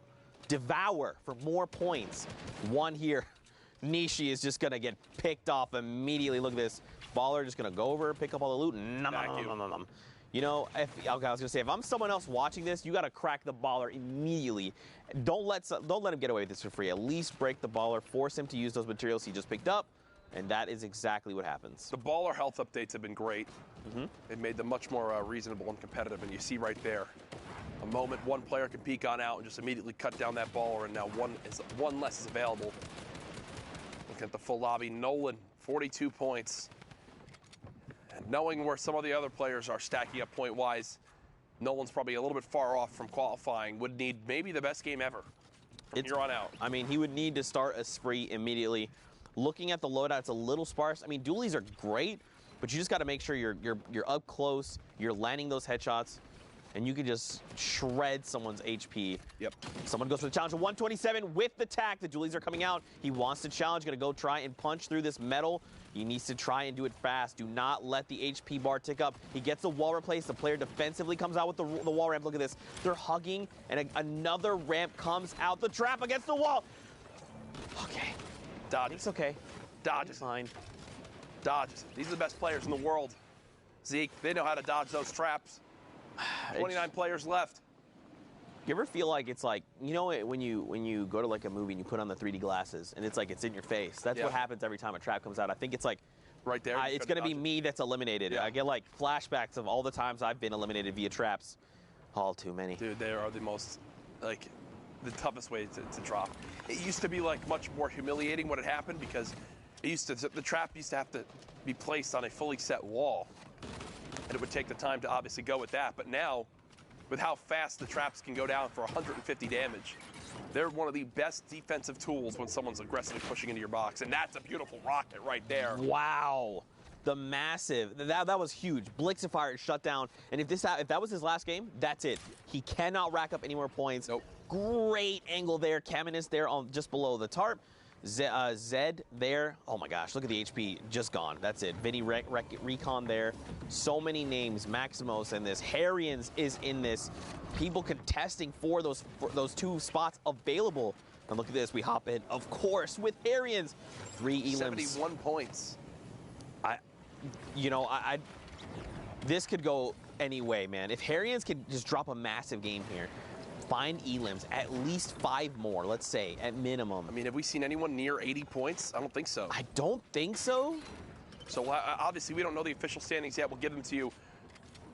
devour for more points. One here. Nishi is just going to get picked off immediately. Look at this. Baller just going to go over, pick up all the loot. You know, I was going to say, if I'm someone else watching this, you got to crack the Baller immediately. Don't let him get away with this for free. At least break the Baller, force him to use those materials he just picked up, and that is exactly what happens. The Baller health updates have been great. It made them much more reasonable and competitive, and you see right there, a moment one player can peek on out and just immediately cut down that Baller, and now one less is available. Looking at the full lobby, Nolan, 42 points. And knowing where some of the other players are stacking up point-wise, Nolan's probably a little bit far off from qualifying. Would need maybe the best game ever from here on out. I mean, he would need to start a spree immediately. Looking at the loadout, it's a little sparse. I mean, dualies are great, but you just got to make sure you're up close, you're landing those headshots, and you can just shred someone's HP. Yep. Someone goes for the challenge of 127 with the tack. The dualies are coming out. He wants to challenge, going to go try and punch through this metal. He needs to try and do it fast. Do not let the HP bar tick up. He gets the wall replaced. The player defensively comes out with the wall ramp. Look at this. They're hugging, and another ramp comes out. The trap against the wall. Okay. Dodges. It's okay. Dodges. Fine. Dodges. These are the best players in the world. Zeke, they know how to dodge those traps. 29 players left. You ever feel like it's like, you know, when you go to like a movie and you put on the 3D glasses and it's like it's in your face? That's what happens every time a trap comes out. I think it's like right there. It's going to be me that's eliminated. I get like flashbacks of all the times I've been eliminated via traps. All too many. Dude, they are the most, like, the toughest way to drop. It used to be like much more humiliating when it happened because the trap used to have to be placed on a fully set wall. And it would take the time to obviously go with that. But now, with how fast the traps can go down for 150 damage, they're one of the best defensive tools when someone's aggressively pushing into your box. And that's a beautiful rocket right there. Wow. The massive, that was huge. Blixifier shut down. And if that was his last game, that's it. He cannot rack up any more points. Nope. Great angle there. Caminus there on just below the tarp. Zed there. Oh my gosh, look at the HP. Just gone. That's it. Vinny Recon there. So many names. Maximos in this. Harrians is in this. People contesting for those 2 spots available. And look at this. We hop in, of course, with Harrians. 3 elims. 71 points. This could go any way, man. If Harrians could just drop a massive game here, find elims, at least 5 more, let's say, at minimum. I mean, have we seen anyone near 80 points? I don't think so. I don't think so. So obviously we don't know the official standings yet. We'll give them to you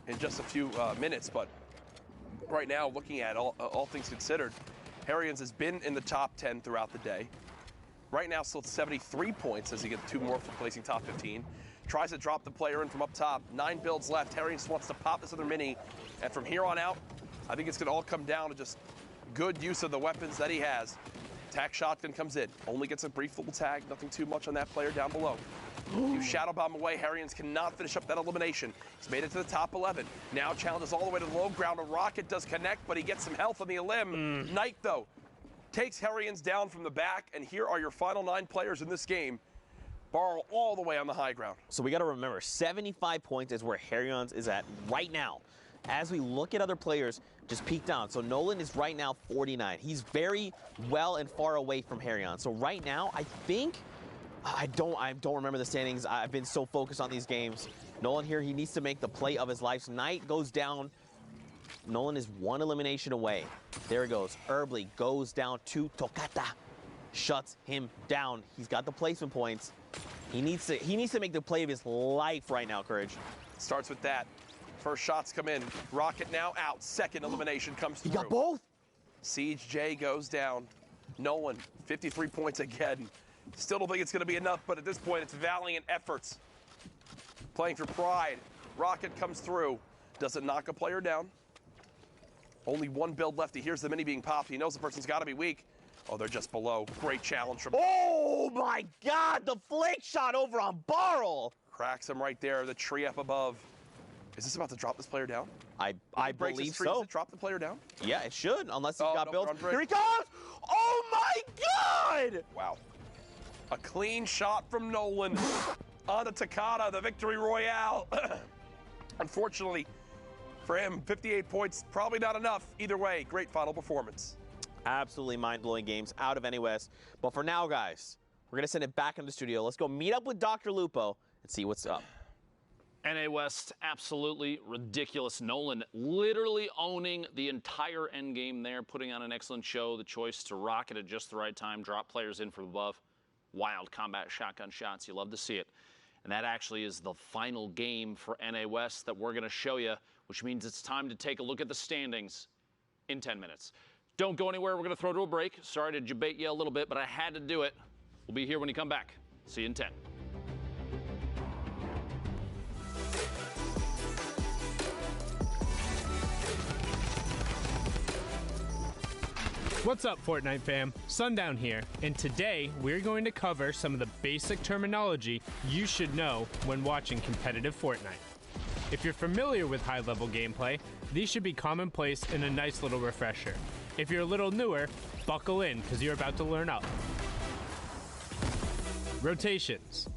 in just a few minutes. But right now, looking at all things considered, Harrians has been in the top 10 throughout the day. Right now, still at 73 points as he gets 2 more for placing top 15. Tries to drop the player in from up top. 9 builds left. Harrians wants to pop this other mini. And from here on out, I think it's going to all come down to just good use of the weapons that he has. Tack shotgun comes in. Only gets a brief little tag. Nothing too much on that player down below. You shadow bomb away. Harrians cannot finish up that elimination. He's made it to the top 11. Now challenges all the way to the low ground. A rocket does connect, but he gets some health on the elim. Knight, though, takes Harrians down from the back. And here are your final 9 players in this game. Barl all the way on the high ground. So we got to remember, 75 points is where Harryon's is at right now. As we look at other players, just peek down. So Nolan is right now 49. He's very well and far away from Harryon. So right now, I think, I don't remember the standings. I've been so focused on these games. Nolan here, he needs to make the play of his life. Knight goes down. Nolan is one elimination away. There it goes. Herbley goes down to Tokata. Shuts him down. He's got the placement points. He needs to make the play of his life right now, Courage. Starts with that. First shots come in. Rocket now out. Second elimination comes through. He got both. Siege J goes down. Nolan, 53 points again. Still don't think it's going to be enough, but at this point, it's valiant efforts. Playing for pride. Rocket comes through. Doesn't knock a player down. Only one build left. He hears the mini being popped. He knows the person's got to be weak. Oh, they're just below. Great challenge from... Oh, my God. The flick shot over on Barl. Cracks him right there. The tree up above. Is this about to drop this player down? I believe so. Does it drop the player down? Yeah, it should, unless he's got built. Here he comes! Oh, my God! Wow. A clean shot from Nolan on the Takata, the victory royale. Unfortunately for him, 58 points, probably not enough. Either way, great final performance. Absolutely mind-blowing games out of NA West. But for now, guys, we're going to send it back in the studio. Let's go meet up with Dr. Lupo and see what's up. NA West, absolutely ridiculous. Nolan literally owning the entire endgame there, putting on an excellent show. The choice to rocket at just the right time, drop players in from above. Wild combat shotgun shots. You love to see it. And that actually is the final game for NA West that we're going to show you, which means it's time to take a look at the standings in 10 minutes. Don't go anywhere. We're going to throw to a break. Sorry to debate you a little bit, but I had to do it. We'll be here when you come back. See you in 10. What's up, Fortnite fam? Sundown here, and today we're going to cover some of the basic terminology you should know when watching competitive Fortnite. If you're familiar with high-level gameplay, these should be commonplace and a nice little refresher. If you're a little newer, buckle in, because you're about to learn up. Rotations.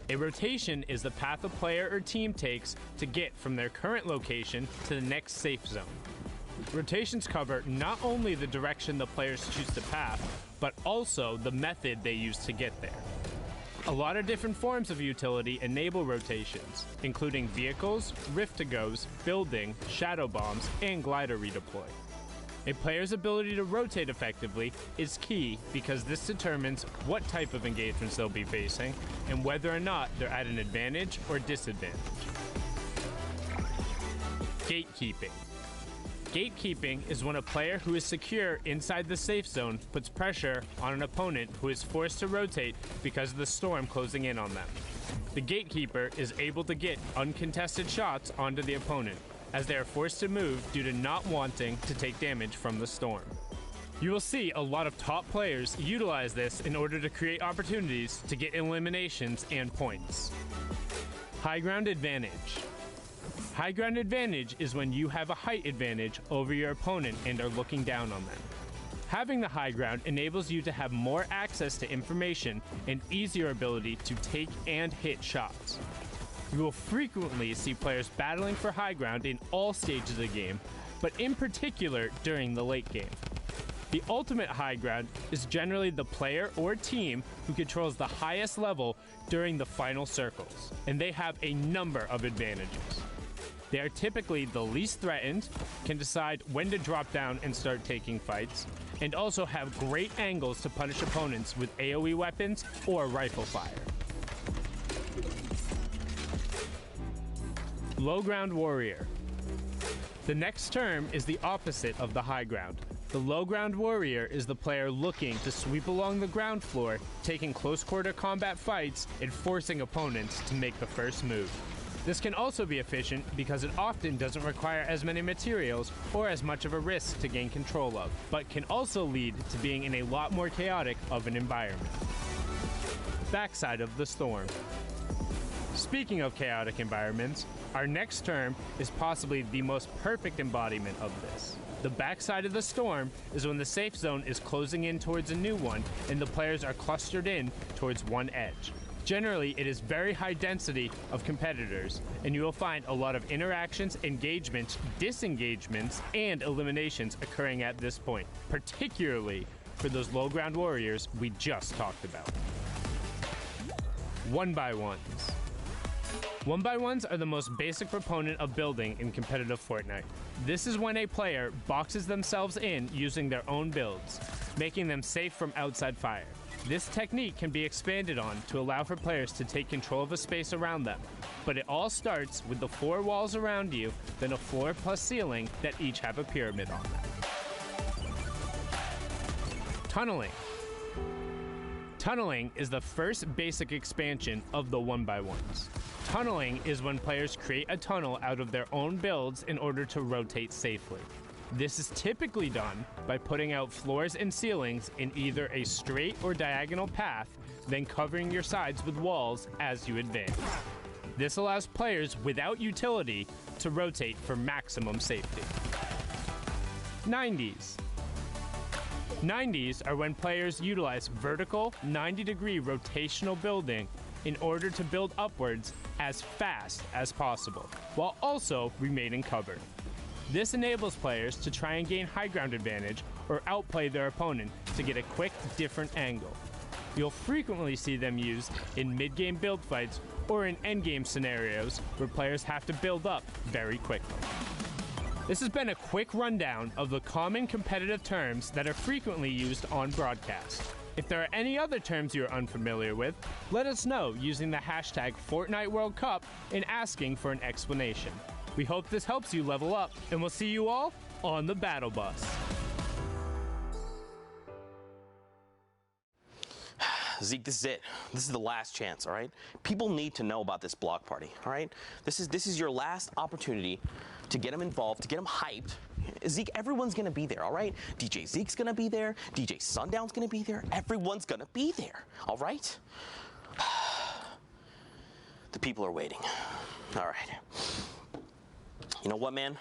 A rotation is the path a player or team takes to get from their current location to the next safe zone. Rotations cover not only the direction the players choose to path, but also the method they use to get there. A lot of different forms of utility enable rotations, including vehicles, rift-to-goes, building, shadow bombs, and glider redeploy. A player's ability to rotate effectively is key because this determines what type of engagements they'll be facing and whether or not they're at an advantage or disadvantage. Gatekeeping. Gatekeeping is when a player who is secure inside the safe zone puts pressure on an opponent who is forced to rotate because of the storm closing in on them. The gatekeeper is able to get uncontested shots onto the opponent, as they are forced to move due to not wanting to take damage from the storm. You will see a lot of top players utilize this in order to create opportunities to get eliminations and points. High ground advantage. High ground advantage is when you have a height advantage over your opponent and are looking down on them. Having the high ground enables you to have more access to information and easier ability to take and hit shots. You will frequently see players battling for high ground in all stages of the game, but in particular during the late game. The ultimate high ground is generally the player or team who controls the highest level during the final circles, and they have a number of advantages. They are typically the least threatened, can decide when to drop down and start taking fights, and also have great angles to punish opponents with AoE weapons or rifle fire. Low ground warrior. The next term is the opposite of the high ground. The low ground warrior is the player looking to sweep along the ground floor, taking close quarter combat fights and forcing opponents to make the first move. This can also be efficient because it often doesn't require as many materials or as much of a risk to gain control of, but can also lead to being in a lot more chaotic of an environment. Backside of the storm. Speaking of chaotic environments, our next term is possibly the most perfect embodiment of this. The backside of the storm is when the safe zone is closing in towards a new one and the players are clustered in towards one edge. Generally, it is very high density of competitors, and you will find a lot of interactions, engagements, disengagements, and eliminations occurring at this point, particularly for those low ground warriors we just talked about. 1x1s. 1x1s are the most basic proponent of building in competitive Fortnite. This is when a player boxes themselves in using their own builds, making them safe from outside fire. This technique can be expanded on to allow for players to take control of a space around them, but it all starts with the 4 walls around you, then a floor plus ceiling that each have a pyramid on them. Tunneling. Tunneling is the first basic expansion of the 1x1s. Tunneling is when players create a tunnel out of their own builds in order to rotate safely. This is typically done by putting out floors and ceilings in either a straight or diagonal path, then covering your sides with walls as you advance. This allows players without utility to rotate for maximum safety. 90s. 90s are when players utilize vertical 90-degree rotational building in order to build upwards as fast as possible, while also remaining covered. This enables players to try and gain high ground advantage or outplay their opponent to get a quick, different angle. You'll frequently see them used in mid-game build fights or in endgame scenarios where players have to build up very quickly. This has been a quick rundown of the common competitive terms that are frequently used on broadcast. If there are any other terms you're unfamiliar with, let us know using the hashtag Fortnite World Cup and asking for an explanation. We hope this helps you level up, and we'll see you all on the battle bus. Zeke, this is it. This is the last chance, all right? People need to know about this block party, all right? This is your last opportunity to get them involved, to get them hyped. Zeke, everyone's gonna be there, all right? DJ Zeke's gonna be there. DJ Sundown's gonna be there. Everyone's gonna be there, all right? The people are waiting. All right. You know what, man?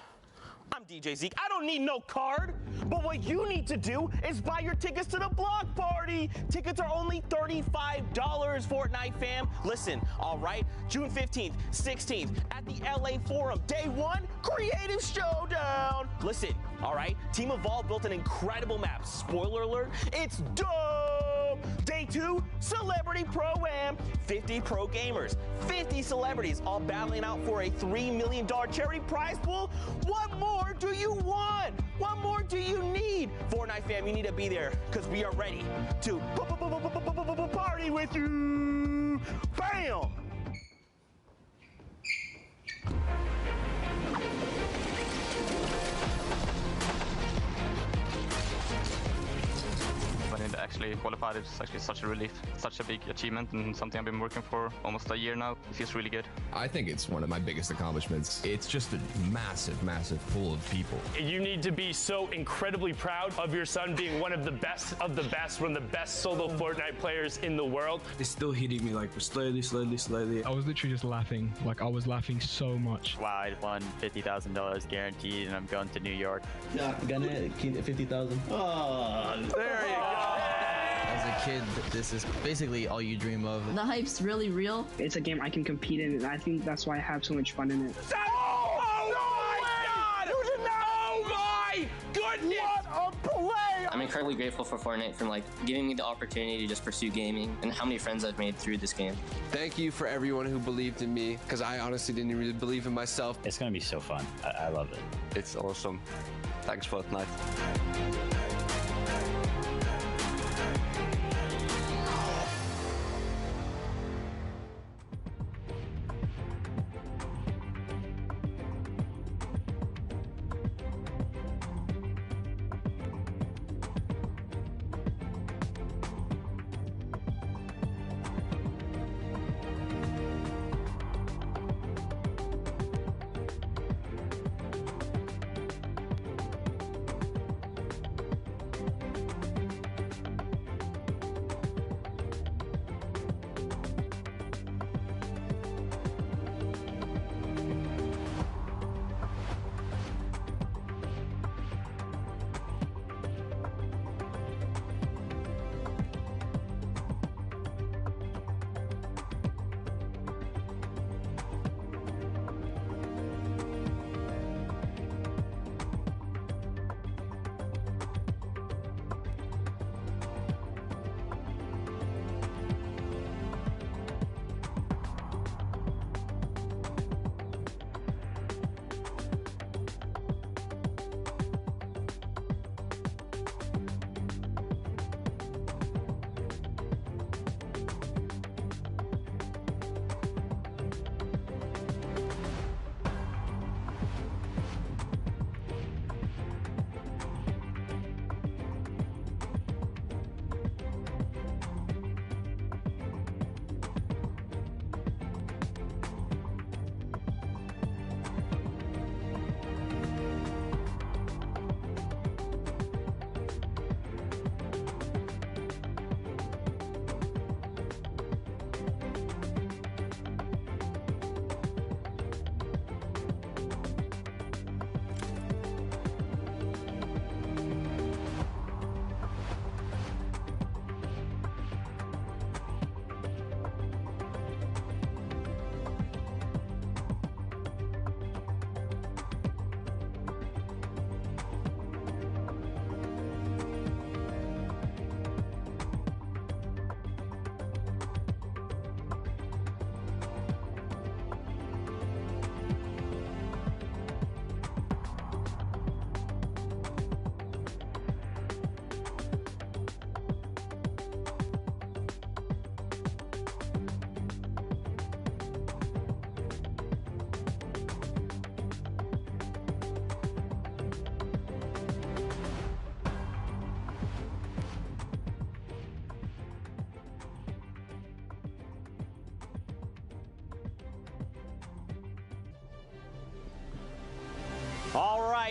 I'm DJ Zeke. I don't need no card. But what you need to do is buy your tickets to the block party. Tickets are only $35, Fortnite fam. Listen, all right? June 15th, 16th at the LA Forum. Day 1, Creative Showdown. Listen, all right? Team Evolve built an incredible map. Spoiler alert, it's dope. Day 2, Celebrity Pro-Am. 50 pro gamers, 50 celebrities, all battling out for a $3 million charity prize pool. What more do you want? What more do you need? Fortnite fam, you need to be there because we are ready to party with you. Bam! When it actually qualified, it's actually such a relief, such a big achievement, and something I've been working for almost a year now. It feels really good. I think it's one of my biggest accomplishments. It's just a massive, massive pool of people. You need to be so incredibly proud of your son being one of the best, one of the best solo Fortnite players in the world. It's still hitting me like slowly. I was literally just laughing. Like I was laughing so much. Wow, I won $50,000 guaranteed, and I'm going to New York. Yeah, gonna keep 50,000. Oh, there you go. As a kid, this is basically all you dream of. The hype's really real. It's a game I can compete in, and I think that's why I have so much fun in it. I'm incredibly grateful for Fortnite for giving me the opportunity to just pursue gaming and how many friends I've made through this game. Thank you for everyone who believed in me, because I honestly didn't really believe in myself. It's gonna be so fun. I love it. It's awesome. Thanks, Fortnite.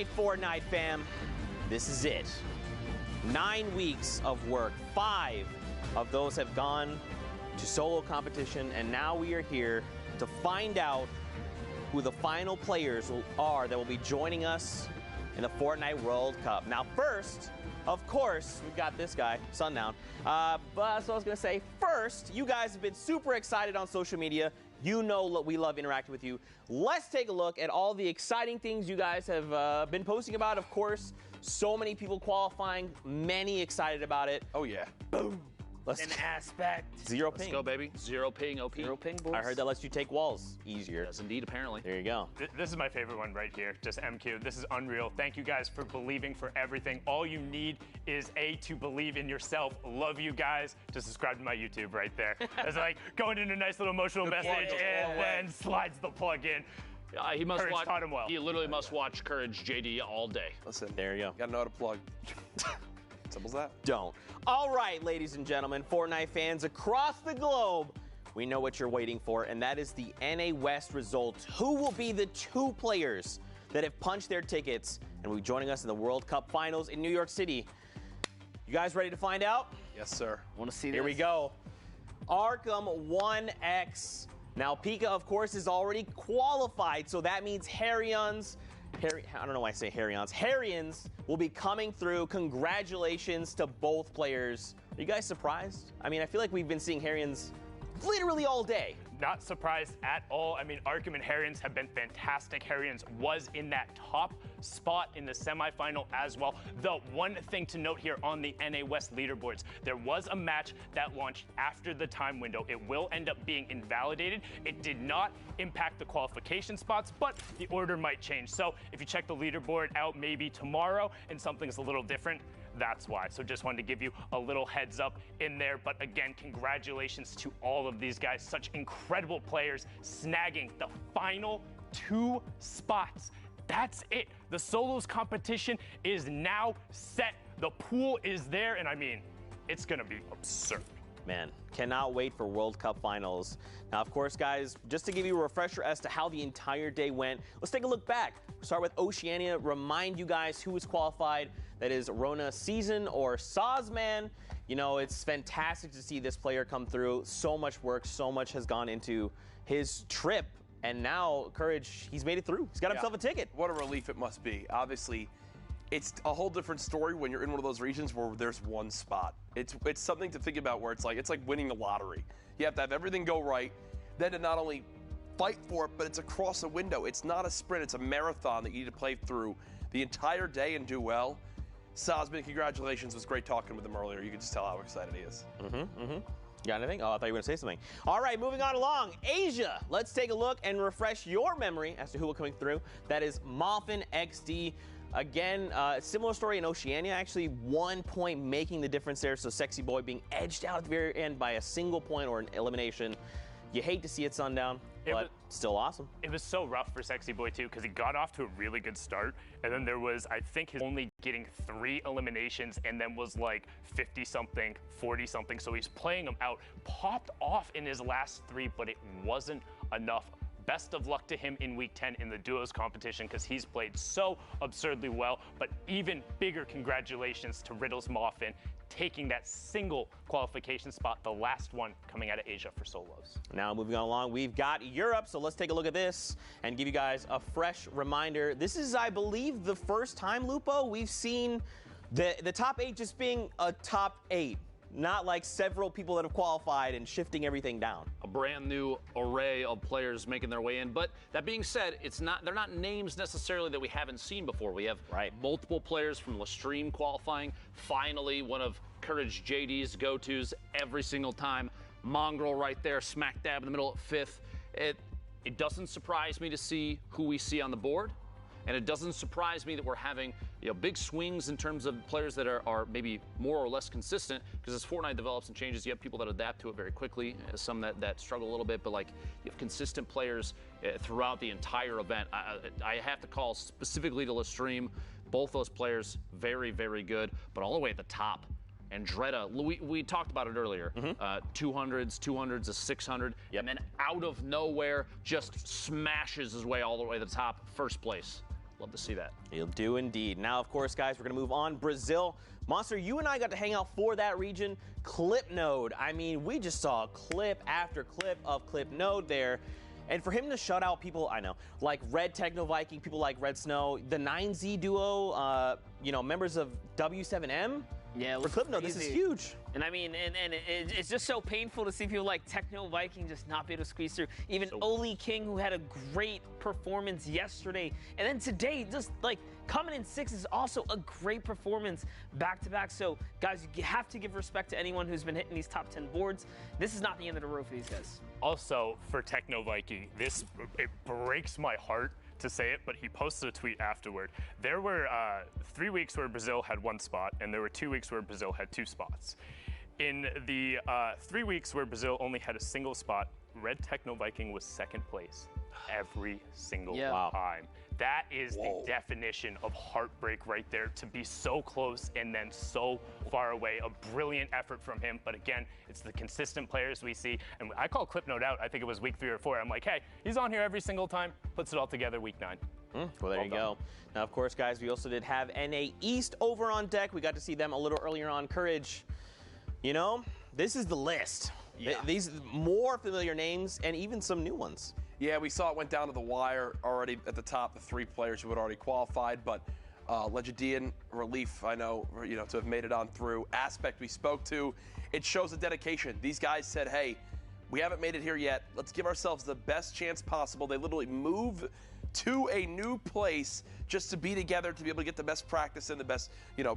right, Fortnite fam. This is it. 9 weeks of work. 5 of those have gone to solo competition, and now we are here to find out who the final players are that will be joining us in the Fortnite World Cup. Now, first, of course, we've got this guy, Sundown. But that's what I was going to say. First, you guys have been super excited on social media. You know we love interacting with you. Let's take a look at all the exciting things you guys have been posting about. Of course, so many people qualifying, many excited about it. Oh, yeah. Boom. An aspect. Zero ping. Let's go, baby. Zero ping, OP. Zero ping, boys. I heard that lets you take walls easier. Yes, indeed, apparently. There you go. This is my favorite one right here, just MQ. This is unreal. Thank you guys for believing for everything. All you need is to believe in yourself. Love you guys. Just subscribe to my YouTube right there. It's like going in a nice little emotional message and then slides the plug in. He must Courage watch. taught him well. He literally must watch Courage JD all day. Listen, there you go. Gotta know how to plug. Simple as that. Don't. All right, ladies and gentlemen, Fortnite fans across the globe, we know what you're waiting for, and that is the NA West results. Who will be the 2 players that have punched their tickets and will be joining us in the World Cup Finals in New York City? You guys ready to find out? Yes, sir. Want to see this? Here we go. Arkham 1X. Now, Pika, of course, is already qualified, so that means Harryans will be coming through. Congratulations to both players. Are you guys surprised? I mean, I feel like we've been seeing Harryans literally all day. Not surprised at all. I mean, Arkham and Harryans have been fantastic. Harryans was in that top spot in the semifinal as well. The one thing to note here on the NA West leaderboards, there was a match that launched after the time window. It will end up being invalidated. It did not impact the qualification spots, but the order might change. So if you check the leaderboard out maybe tomorrow and something's a little different, that's why. So just wanted to give you a little heads up in there. But again, congratulations to all of these guys. Such incredible players snagging the final 2 spots. That's it. The solos competition is now set. The pool is there. And I mean, it's going to be absurd. Man, cannot wait for World Cup Finals. Now, of course, guys, just to give you a refresher as to how the entire day went, let's take a look back. Start with Oceania, remind you guys who was qualified. That is Rona Season or Sazman. You know, it's fantastic to see this player come through. So much work, so much has gone into his trip. And now, Courage, he's made it through. He's got himself a ticket. What a relief it must be. Obviously, it's a whole different story when you're in one of those regions where there's one spot. It's something to think about where it's like winning the lottery. You have to have everything go right, then to not only fight for it, but it's across a window. It's not a sprint, it's a marathon that you need to play through the entire day and do well. Sazman, congratulations. It was great talking with him earlier. You could just tell how excited he is. You got anything? Oh, I thought you were going to say something. All right, moving on along. Asia, let's take a look and refresh your memory as to who will coming through. That is Moffin XD. Again, similar story in Oceania, actually 1 point making the difference there. So Sexy Boy being edged out at the very end by a single point or an elimination. You hate to see it, Sundown, but still awesome. It was so rough for Sexy Boy, too, because he got off to a really good start. And then there was, I think, his only getting 3 eliminations and then was like 50-something, 40-something. So he's playing them out. Popped off in his last 3, but it wasn't enough. Best of luck to him in Week 10 in the duos competition because he's played so absurdly well. But even bigger congratulations to Riddles Moffin taking that single qualification spot, the last one coming out of Asia for solos. Now moving on along, we've got Europe, so let's take a look at this and give you guys a fresh reminder. This is, I believe, the first time, Lupo, we've seen the top 8 just being a top 8. Not like several people that have qualified and shifting everything down. A brand new array of players making their way in. But that being said, they're not names necessarily that we haven't seen before. We have multiple players from Lestream qualifying. Finally, one of Courage JD's go-tos every single time. Mongrel right there, smack dab in the middle at 5th. It doesn't surprise me to see who we see on the board. And it doesn't surprise me that we're having big swings in terms of players that are maybe more or less consistent, because as Fortnite develops and changes, you have people that adapt to it very quickly, some that struggle a little bit, but like you have consistent players throughout the entire event. I have to call specifically to Lestream, both those players very, very good, but all the way at the top. Andretta, we talked about it earlier, 200s, a 600, and then out of nowhere just smashes his way all the way to the top, first place. Love to see that. You'll do indeed. Now, of course, guys, we're going to move on. Brazil. Monster, you and I got to hang out for that region. Clip Node. I mean, we just saw clip after clip of Clip Node there. And for him to shut out people, I know, like Red Techno Viking, people like Red Snow, the 9Z duo, members of W7M. Yeah, for Clip Node, this is huge. And I mean, and it's just so painful to see people like Techno Viking just not be able to squeeze through. Even Oli King, who had a great performance yesterday. And then today, just like coming in 6th is also a great performance back to back. So guys, you have to give respect to anyone who's been hitting these top 10 boards. This is not the end of the road for these guys. Also, for Techno Viking, it breaks my heart to say it, but he posted a tweet afterward. There were 3 weeks where Brazil had 1 spot, and there were 2 weeks where Brazil had 2 spots. In the 3 weeks where Brazil only had a single spot, Red Techno Viking was 2nd place every single time. That is the definition of heartbreak right there, to be so close and then so far away. A brilliant effort from him, but again, it's the consistent players we see. And I call Clipnote out, I think it was week 3 or 4. I'm like, hey, he's on here every single time, puts it all together week 9. Well, there you go. Now, of course, guys, we also did have NA East over on deck. We got to see them a little earlier on. Courage, you know, this is the list. Yeah. These more familiar names and even some new ones. Yeah, we saw it went down to the wire already at the top, the 3 players who had already qualified, but Legendian, Relief, I know, to have made it on through. Aspect we spoke to, it shows the dedication. These guys said, hey, we haven't made it here yet. Let's give ourselves the best chance possible. They literally move to a new place just to be together, to be able to get the best practice and the best,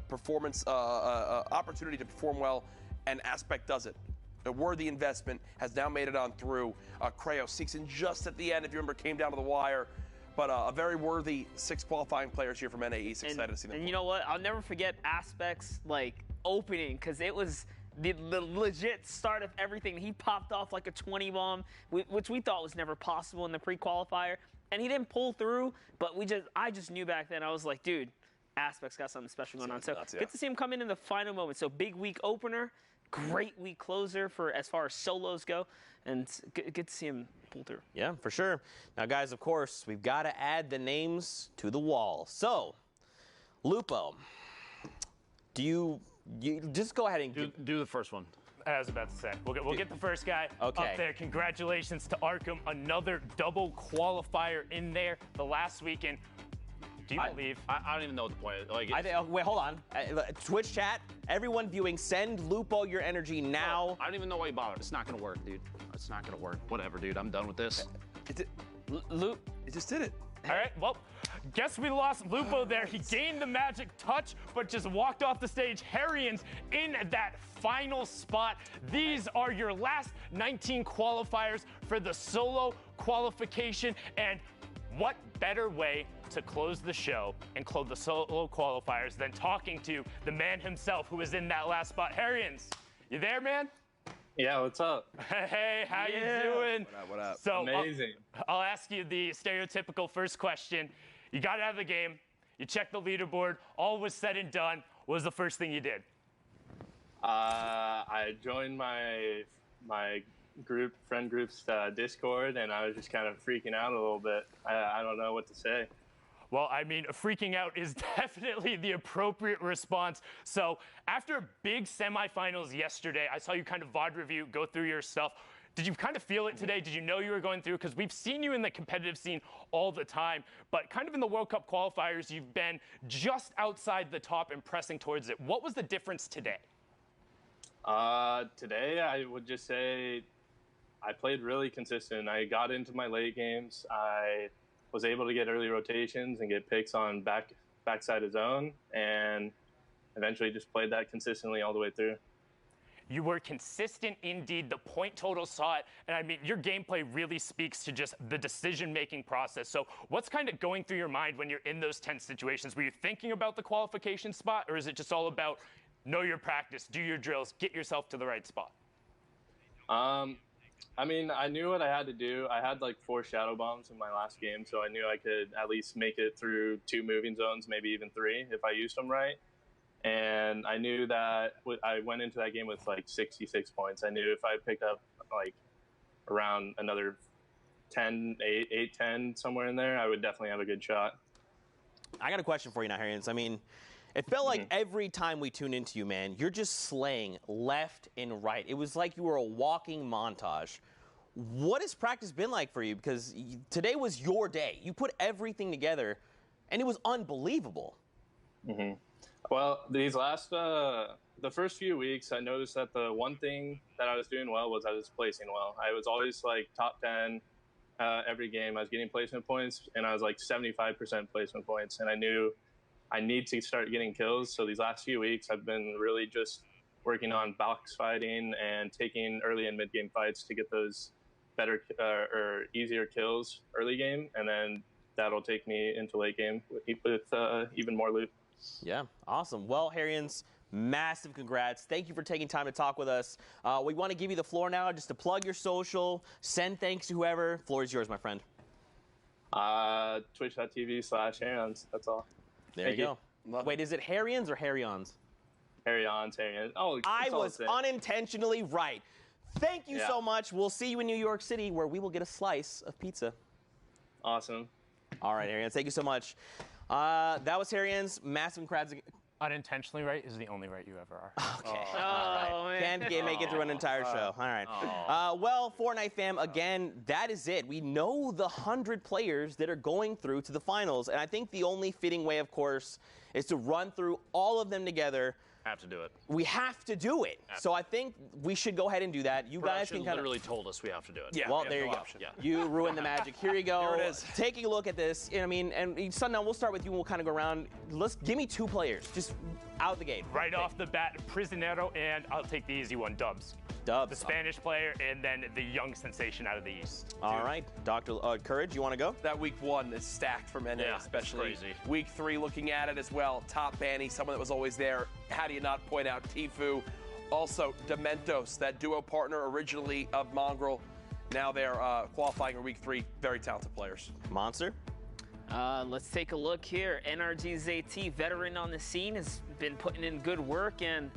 performance opportunity to perform well, and Aspect does it. A worthy investment, has now made it on through. Creo seeks in just at the end, if you remember, came down to the wire. But a very worthy 6 qualifying players here from NA East. Excited to see them. And you know what? I'll never forget Aspect's opening, because it was the legit start of everything. He popped off like a 20 bomb, which we thought was never possible in the pre-qualifier. And he didn't pull through, but I just knew back then. I was like, dude, Aspect's got something special going on. So good to see him come in the final moment. So big week opener. Great week closer for as far as solos go, and good to see him pull through. Yeah, for sure. Now, guys, of course, we've got to add the names to the wall. So, Lupo, do you just go ahead and do the first one? I was about to say, we'll get the first guy up there. Congratulations to Arkham, another double qualifier in there the last weekend. Do you believe? I don't even know what the point is. Wait, hold on. Twitch chat, everyone viewing, send Lupo your energy now. I don't even know why you bothered. It's not going to work, dude. It's not going to work. Whatever, dude. I'm done with this. It just did it. All right, well, guess we lost Lupo there. He gained the magic touch, but just walked off the stage. Harrians in that final spot. These are your last 19 qualifiers for the solo qualification, and what better way to close the show and close the solo qualifiers than talking to the man himself who was in that last spot. Harrians, you there, man? Yeah, what's up? Hey, how you doing? What up? So, amazing. I'll ask you the stereotypical first question. You got out of the game, you checked the leaderboard, all was said and done. What was the first thing you did? I joined my friend group's Discord, and I was just kind of freaking out a little bit. I don't know what to say. Well, I mean, freaking out is definitely the appropriate response. So after big semifinals yesterday, I saw you kind of VOD review, go through your stuff. Did you kind of feel it today? Did you know you were going through? Because we've seen you in the competitive scene all the time, but kind of in the World Cup qualifiers, you've been just outside the top and pressing towards it. What was the difference today? Today, I would just say I played really consistent. I got into my late games. I was able to get early rotations and get picks on backside of zone, and eventually just played that consistently all the way through. You were consistent indeed. The point total saw it. And I mean, your gameplay really speaks to just the decision-making process. So what's kind of going through your mind when you're in those tense situations? Were you thinking about the qualification spot, or is it just all about know your practice, do your drills, get yourself to the right spot? I mean, I knew what I had to do. I had like 4 shadow bombs in my last game, so I knew I could at least make it through 2 moving zones, maybe even 3 if I used them right. And I knew that I went into that game with like 66 points. I knew if I picked up like around another 10, 8, 10, somewhere in there, I would definitely have a good shot. I got a question for you now, Harrians. I mean, it felt like every time we tune into you, man, you're just slaying left and right. It was like you were a walking montage. What has practice been like for you? Because today was your day. You put everything together, and it was unbelievable. Well, these last, the first few weeks, I noticed that the one thing that I was doing well was I was placing well. I was always like top 10 every game. I was getting placement points, and I was like 75% placement points. And I knew I need to start getting kills. So these last few weeks, I've been really just working on box fighting and taking early and mid game fights to get those better or easier kills early game, and then that'll take me into late game with even more loot. Yeah, awesome. Well, Harrians, massive congrats. Thank you for taking time to talk with us. We want to give you the floor now just to plug your social, send thanks to whoever. Floor is yours, my friend. Twitch.tv/Harrions. That's all. There you go. Wait, is it Harrions or Harryons? Harryons. Oh, I was unintentionally right. Thank you so much. We'll see you in New York City, where we will get a slice of pizza. Awesome. All right, Harrians, thank you so much. That was Harrians. Massive congrats. Unintentionally right is the only right you ever are. Okay. All right. Can't make it through an entire show. All right. Well, Fortnite fam, again, that is it. We know the 100 players that are going through to the finals, and I think the only fitting way, of course, is to run through all of them together. Have to do it. We have to do it. So I think we should go ahead and do that. You guys can kind of literally told us we have to do it. Yeah. Well, there you go. Yeah. You ruined the magic. Here you go. Here it is. Taking a look at this. I mean, and Sundown, we'll start with you and we'll kind of go around. Give me 2 players, just out the gate. Right off the bat, Prisionero, and I'll take the easy one, Dubs. Dubs. The Spanish player, and then the young sensation out of the East. All right. Dr. Courage, you want to go? That week 1 is stacked from NA, especially. It's crazy. Week 3, looking at it as well. Top Banny, someone that was always there. How do you not point out Tfue? Also, Dementos, that duo partner originally of Mongrel. Now they're qualifying in week 3. Very talented players. Monster? Let's take a look here. NRG's AT, veteran on the scene, has been putting in good work, and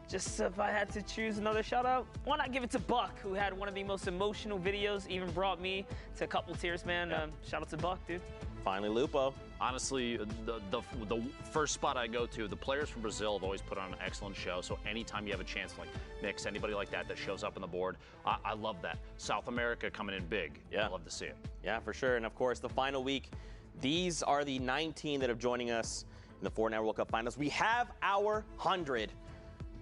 just if I had to choose another shout out, why not give it to Buck, who had one of the most emotional videos, even brought me to a couple tears, man. Shout out to Buck, dude. Finally, Lupo. Honestly, the first spot I go to, the players from Brazil have always put on an excellent show. So anytime you have a chance, like Mix, anybody like that shows up on the board, I love that. South America coming in big. Yeah. I love to see it. Yeah, for sure. And of course, the final week, these are the 19 that are joining us in the Fortnite World Cup Finals. We have our 100.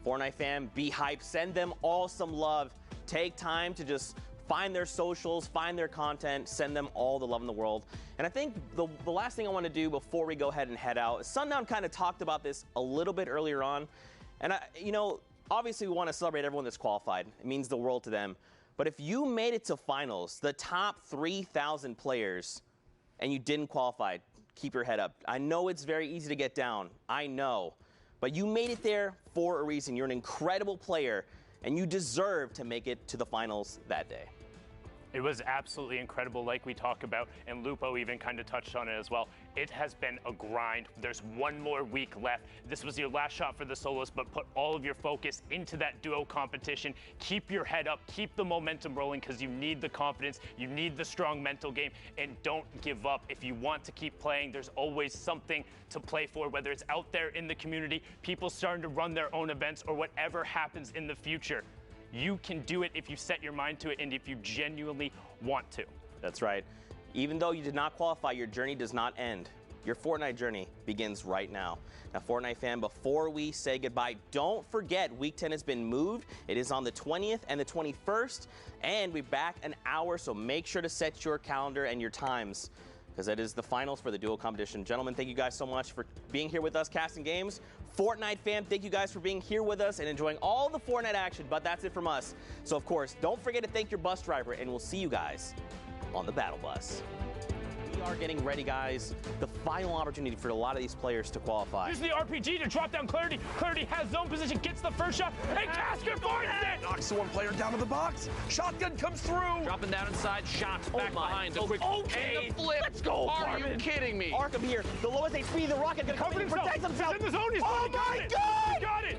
Fortnite fam, be hyped. Send them all some love. Take time to just find their socials, find their content, send them all the love in the world. And I think the last thing I want to do before we go ahead and head out, Sundown kind of talked about this a little bit earlier on. And, obviously we want to celebrate everyone that's qualified. It means the world to them. But if you made it to finals, the top 3,000 players, and you didn't qualify, keep your head up. I know it's very easy to get down. I know. But you made it there for a reason. You're an incredible player, and you deserve to make it to the finals that day. It was absolutely incredible, like we talk about, and Lupo even kind of touched on it as well. It has been a grind. There's one more week left. This was your last shot for the solos, but put all of your focus into that duo competition. Keep your head up, keep the momentum rolling, because you need the confidence, you need the strong mental game, and don't give up. If you want to keep playing, there's always something to play for, whether it's out there in the community, people starting to run their own events, or whatever happens in the future. You can do it if you set your mind to it and if you genuinely want to. That's right. Even though you did not qualify, your journey does not end. Your Fortnite journey begins right now. Now, Fortnite fan, before we say goodbye, don't forget Week 10 has been moved. It is on the 20th and the 21st, and we're back an hour, so make sure to set your calendar and your times, because that is the finals for the duo competition. Gentlemen, thank you guys so much for being here with us, casting games. Fortnite fam, thank you guys for being here with us and enjoying all the Fortnite action, but that's it from us. So, of course, don't forget to thank your bus driver, and we'll see you guys on the battle bus. We are getting ready, guys. The final opportunity for a lot of these players to qualify. Use the RPG to drop down Clarity. Clarity has zone position, gets the first shot, and Casker finds it! Knocks the one player down to the box. Shotgun comes through. Dropping down inside, shots back behind. A quick okay. and a flip. Let's go, Are you kidding me? Arkham here. The lowest HP, the rocket gonna come in and protect himself. He's in the zone. He's oh my God! He got it!